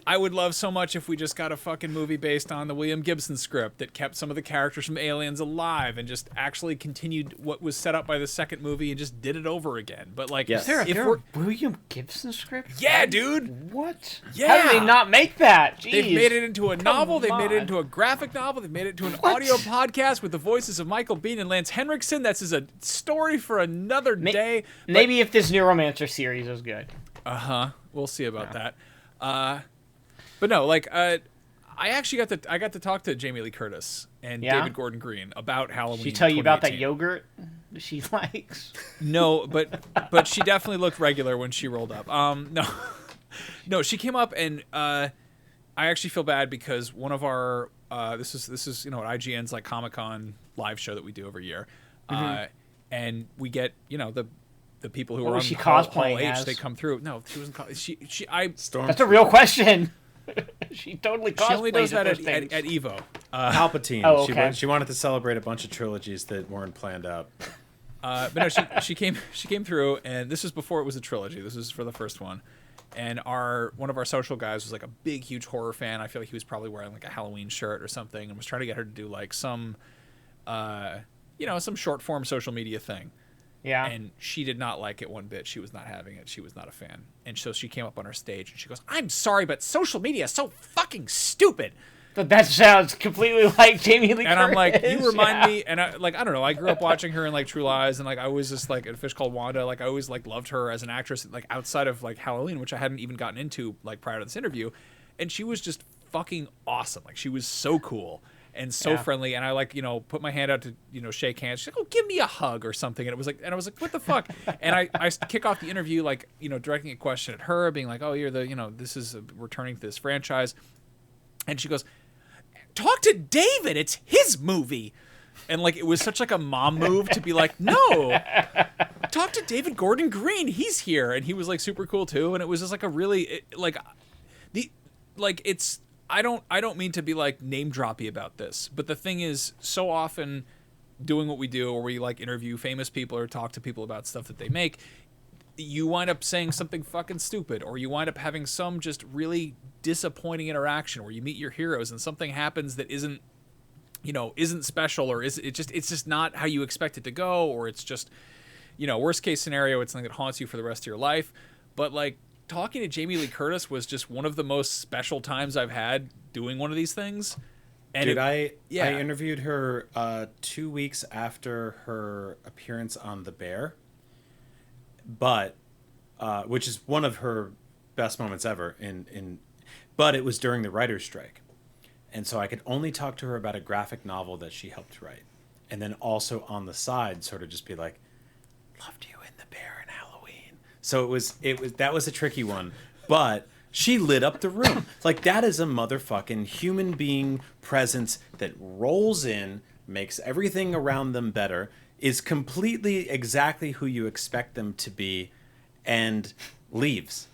I would love so much if we just got a fucking movie based on the William Gibson script that kept some of the characters from Aliens alive and just actually continued what was set up by the second movie and just did it over again. But like, Yes. Is if there we're a William Gibson script? yeah, dude, What? Yeah. How did they not make that? Jeez. they've made it into a novel. They've made it on. into a graphic novel. They've made it into an What? audio podcast with the voices of Michael Biehn and Lance Henriksen. That's is a story for another day. But- Maybe if this Neuromancer series is good. We'll see about that. But no, like I actually got to talk to Jamie Lee Curtis and Yeah? David Gordon Green about Halloween. She tell you about that 2018. yogurt she likes? No, but she definitely looked regular when she rolled up. No, she came up and I actually feel bad because one of our this is at IGN's like Comic-Con live show that we do every year, and we get the people who What are was on she Hall cosplaying H, as? they come through. No, she wasn't. Storm. That's a real question. She totally She only does cosplays that those at things. Evo. Palpatine. Oh, okay. She wanted to celebrate a bunch of trilogies that weren't planned out. But no, she came through, and this was before it was a trilogy. This was for the first one, and one of our social guys was like a big, huge horror fan. I feel like he was probably wearing like a Halloween shirt or something, and was trying to get her to do like some, some short form social media thing. Yeah. And she did not like it one bit. She was not having it. She was not a fan. And so she came up on our stage and she goes, "I'm sorry, but social media is so fucking stupid." But that sounds completely like Jamie Lee Curtis. And I'm like, you remind me, and I don't know, I grew up watching her in like True Lies, and like I was just like in A Fish Called Wanda, like I always like loved her as an actress, like outside of like Halloween, which I hadn't even gotten into like prior to this interview, and she was just fucking awesome. Like she was so cool and so friendly, and I like put my hand out to shake hands. She's like, "Oh, give me a hug" or something, and I was like, "What the fuck?" And I kick off the interview like directing a question at her, being like, "Oh, you're the this is returning to this franchise," and she goes, "Talk to David. It's his movie." And like it was such like a mom move to be like, "No, talk to David Gordon Green. He's here," and he was like super cool too. And it was just like a really it's. I don't mean to be like name droppy about this, but the thing is, so often doing what we do, or we like interview famous people or talk to people about stuff that they make, you wind up saying something fucking stupid, or you wind up having some just really disappointing interaction where you meet your heroes and something happens that isn't special, or it's just not how you expect it to go, or it's just worst case scenario, it's something that haunts you for the rest of your life. But like talking to Jamie Lee Curtis was just one of the most special times I've had doing one of these things. And Dude, I yeah. interviewed her 2 weeks after her appearance on The Bear, but which is one of her best moments ever. But it was during the writer's strike, and so I could only talk to her about a graphic novel that she helped write, and then also on the side, sort of just be like, "Loved you in The Bear and Halloween." So that was a tricky one, but she lit up the room. Like, that is a motherfucking human being presence that rolls in, makes everything around them better, is completely exactly who you expect them to be, and leaves.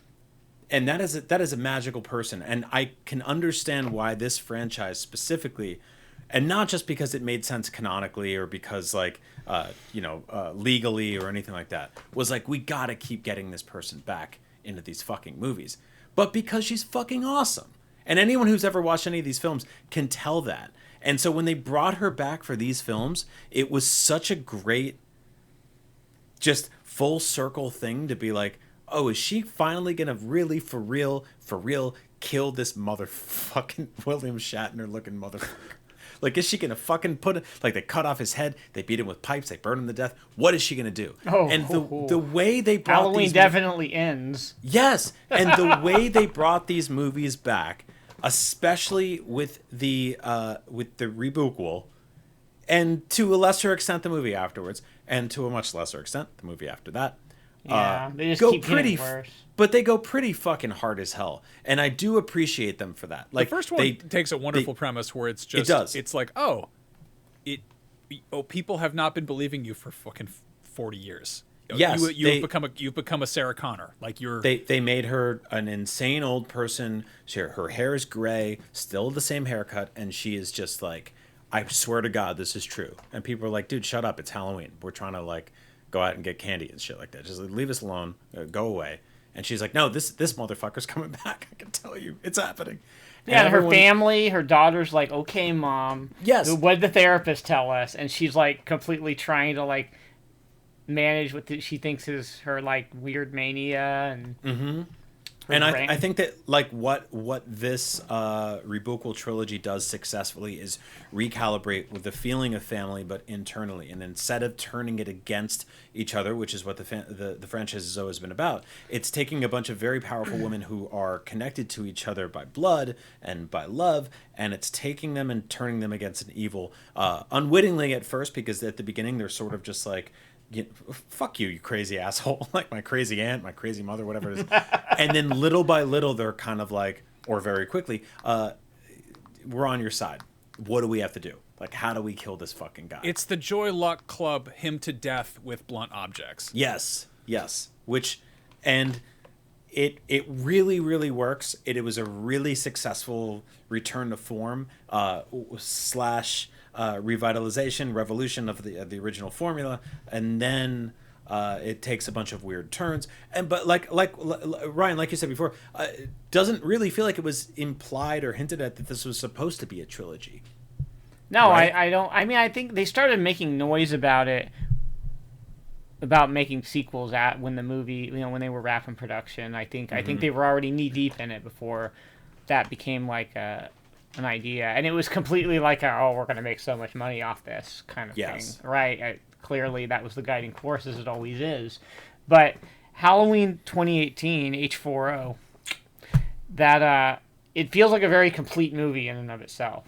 And that is a magical person. And I can understand why this franchise specifically, and not just because it made sense canonically or because legally or anything like that, was like, we gotta keep getting this person back into these fucking movies. But because she's fucking awesome. And anyone who's ever watched any of these films can tell that. And so when they brought her back for these films, it was such a great, just full circle thing to be like, oh, is she finally gonna really, for real, kill this motherfucking William Shatner looking motherfucker? Like, is she gonna fucking they cut off his head, they beat him with pipes, they burn him to death? What is she gonna do? Oh, and the way they brought Halloween definitely ends. Yes, and the way they brought these movies back, especially with the rebootquel, and to a lesser extent the movie afterwards, and to a much lesser extent the movie after that. Yeah, they just go keep pretty getting worse. But they go pretty fucking hard as hell, and I do appreciate them for that. Like, the first one takes a wonderful premise where it's just, it does. It's like, people have not been believing you for fucking 40 years. Yes, you've become a Sarah Connor. Like they made her an insane old person. Her hair is gray, still the same haircut, and she is just like, I swear to God, this is true. And people are like, dude, shut up, it's Halloween. We're trying to like go out and get candy and shit like that. Just leave us alone, go away. And she's like, no, this motherfucker's coming back. I can tell you, it's happening. Yeah, and her everyone- family, her daughter's like, okay, Mom. Yes. What did the therapist tell us? And she's like completely trying to like manage what she thinks is her like weird mania and. And brain. I think that like what this Rebuquel trilogy does successfully is recalibrate with the feeling of family, but internally. And instead of turning it against each other, which is what the franchise has always been about, it's taking a bunch of very powerful women who are connected to each other by blood and by love, and it's taking them and turning them against an evil, unwittingly at first, because at the beginning they're sort of just like, fuck you, you crazy asshole, like my crazy aunt, my crazy mother, whatever it is. And then little by little they're kind of like, or very quickly, we're on your side. What do we have to do? Like, how do we kill this fucking guy? It's the Joy Luck Club him to death with blunt objects. Yes. Which, and it really, really works. It was a really successful return to form slash revitalization, revolution of the original formula, and then it takes a bunch of weird turns. But like Ryan, like you said before, doesn't really feel like it was implied or hinted at that this was supposed to be a trilogy. No, Right? I don't. I mean, I think they started making noise about it, about making sequels at when the movie, when they were wrapping production. I think they were already knee deep in it before that became like an idea, and it was completely like, we're going to make so much money off this kind of thing, right? Clearly, that was the guiding force, as it always is. But Halloween 2018 H4O, that it feels like a very complete movie in and of itself.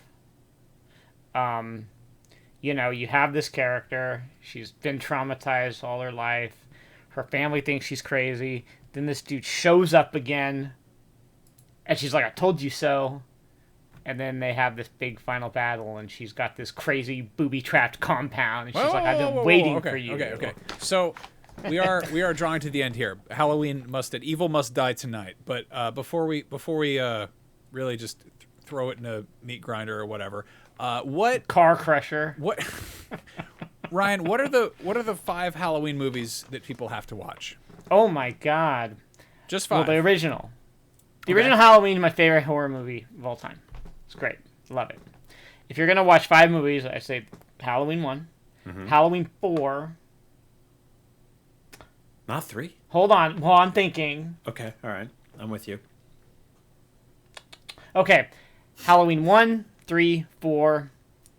You have this character. She's been traumatized all her life. Her family thinks she's crazy. Then this dude shows up again, and she's like, I told you so. And then they have this big final battle, and she's got this crazy booby-trapped compound, and she's like, I've been waiting for you. Okay. So we are drawing to the end here. Evil must die tonight. But before we really just throw it in a meat grinder or whatever, what Car Crusher. what Ryan, what are the 5 Halloween movies that people have to watch? Oh my God. Just Well, 5. the original. The original Halloween is my favorite horror movie of all time. It's great. Love it. If you're going to watch 5 movies, I say Halloween 1, Halloween 4. Not 3? Hold on. Well, I'm thinking. Okay, all right. I'm with you. Okay. Halloween 1, 3, 4,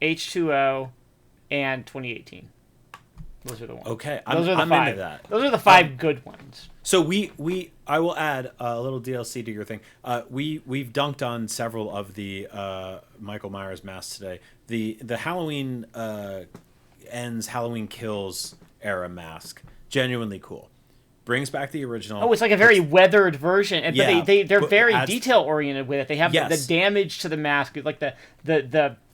H2O, and 2018. Those are the ones. Okay, Those are the I'm 5. into that. Those are the 5 good ones. So I will add a little DLC to your thing. We've dunked on several of the Michael Myers masks today. The Halloween ends, Halloween Kills era mask, genuinely cool. Brings back the original. Oh, it's like a very weathered version, but Yeah, they're but very adds- detail oriented with it. They have Yes. the damage to the mask, like the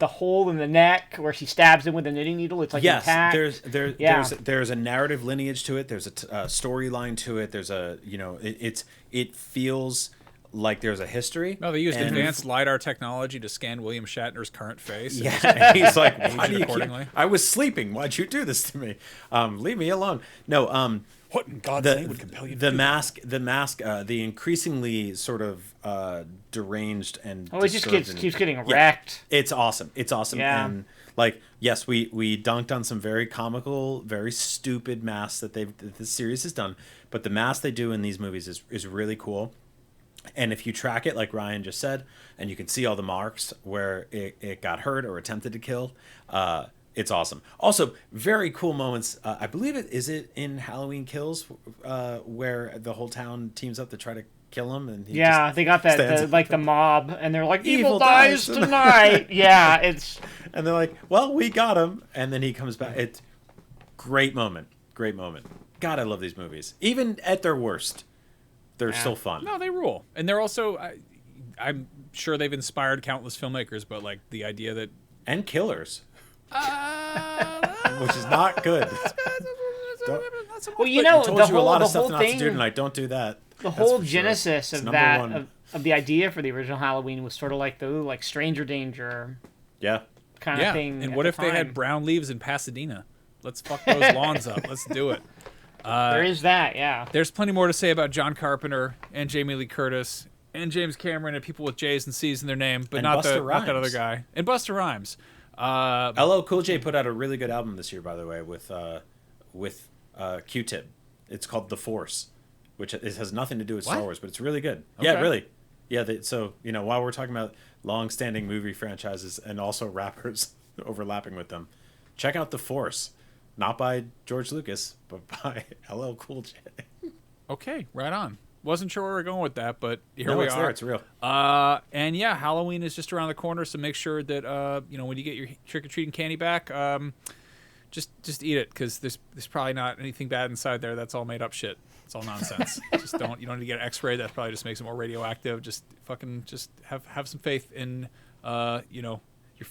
hole in the neck where she stabs him with a knitting needle. It's like Yes, intact. there's a narrative lineage to it. There's a storyline to it. There's it feels like there's a history. No, they used and- advanced LiDAR technology to scan William Shatner's current face. Yeah, and he's like, why Aged do you accordingly. I was sleeping. Why'd you do this to me? Leave me alone. No, What in God's name would compel you to the do mask, the increasingly sort of deranged and Oh, it just disturbed keeps getting Yeah. wrecked. It's awesome. Yeah. And like, yes, we dunked on some very comical, very stupid masks that this series has done, but the mask they do in these movies is really cool. And if you track it, like Ryan just said, and you can see all the marks where it got hurt or attempted to kill, it's awesome. Also, very cool moments. I believe is it in Halloween Kills, where the whole town teams up to try to kill him, and he just They got stands that up. like the mob, and they're like, Evil "Evil dies dies tonight." Yeah, it's and they're like, "Well, we got him," and then he comes back. It's great moment. God, I love these movies. Even at their worst, they're still fun. No, they rule, and they're also. I'm sure they've inspired countless filmmakers, but like the idea that And killers, which is not good. well, I the told you a whole lot the of stuff whole not to thing. do tonight. Don't do that. The That's whole for sure. genesis It's of number that one. of the idea for the original Halloween was sort of like like Stranger Danger Yeah. kind yeah. of thing. And at what the if they time. had brown leaves in Pasadena? Let's fuck those lawns up. Let's do it. There is that, yeah. There's plenty more to say about John Carpenter and Jamie Lee Curtis and James Cameron and people with J's and C's in their name, but And not Busta that other Rhymes. guy. And Busta Rhymes. LL Cool J put out a really good album this year, by the way, with Q-Tip. It's called The Force, which it has nothing to do with Star What? Wars, but it's really good. Okay. Yeah, really. Yeah, so, while we're talking about long-standing movie franchises and also rappers overlapping with them, check out The Force. Not by George Lucas, but by LL Cool J. Okay, right on. Wasn't sure where we were going with that, but here No, we it's are. there. It's real. And yeah, Halloween is just around the corner, so make sure that when you get your trick-or-treating candy back, just eat it, because there's probably not anything bad inside there. That's all made up shit. It's all nonsense. You don't need to get an X-ray. That probably just makes it more radioactive. Just have some faith in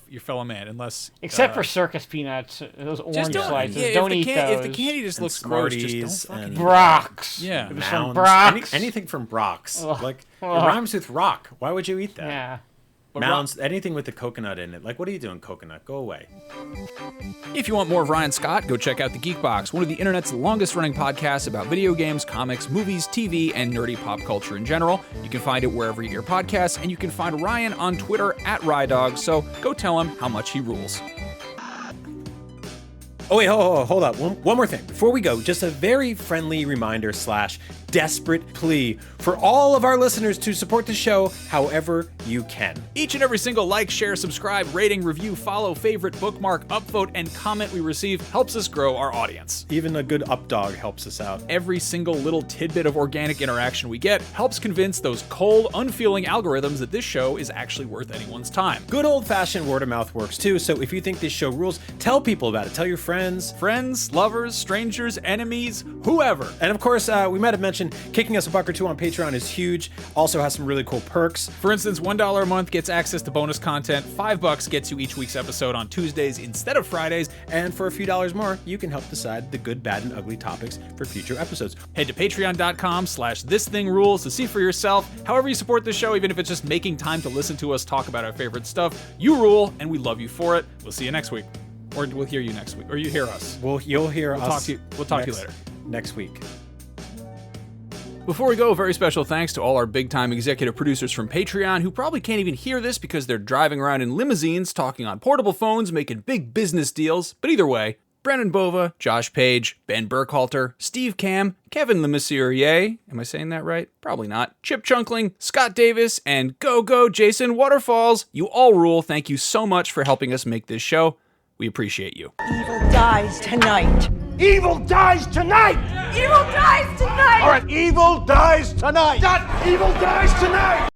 your fellow man, unless Except for circus peanuts, those orange don't, slices. yeah, Don't if eat the those. If the candy just And looks gross, just Smarties don't fucking and eat it. Brock's. Yeah. It was from Mounds. Brock's. Anything from Brock's. Ugh. Like, it Ugh. rhymes with rock. Why would you eat that? Yeah. Mounds, anything with the coconut in it. Like, what are you doing, coconut? Go away. If you want more of Ryan Scott, go check out The Geek Box, one of the internet's longest-running podcasts about video games, comics, movies, TV, and nerdy pop culture in general. You can find it wherever you hear podcasts, and you can find Ryan on Twitter @RydOg, so go tell him how much he rules. Oh, wait, hold up. One more thing. Before we go, just a very friendly reminder / desperate plea for all of our listeners to support the show however you can. Each and every single like, share, subscribe, rating, review, follow, favorite, bookmark, upvote, and comment we receive helps us grow our audience. Even a good up dog helps us out. Every single little tidbit of organic interaction we get helps convince those cold, unfeeling algorithms that this show is actually worth anyone's time. Good old-fashioned word of mouth works too, so if you think this show rules, tell people about it. Tell your friends. Friends, lovers, strangers, enemies, whoever. And of course, we might have mentioned kicking us $1 or $2 on Patreon is huge. Also has some really cool perks. For instance, $1 a month gets access to bonus content, $5 gets you each week's episode on Tuesdays instead of Fridays, And for a few dollars more, you can help decide the good, bad, and ugly topics for future episodes. head to patreon.com/thisthingrules to see for yourself. However you support the show, even if it's just making time to listen to us talk about our favorite stuff, you rule, and we love you for it. We'll see you next week. Or we'll hear you next week. Or you hear us. You'll hear We'll us. talk to you later. Next week. Before we go, very special thanks to all our big-time executive producers from Patreon who probably can't even hear this because they're driving around in limousines, talking on portable phones, making big business deals. But either way, Brandon Bova, Josh Page, Ben Burkhalter, Steve Cam, Kevin Lemessurier, am I saying that right? Probably not, Chip Chunkling, Scott Davis, and Go Jason Waterfalls. You all rule. Thank you so much for helping us make this show. We appreciate you. Evil dies tonight. Evil dies tonight! Evil dies tonight! All right, evil dies tonight! Evil dies tonight!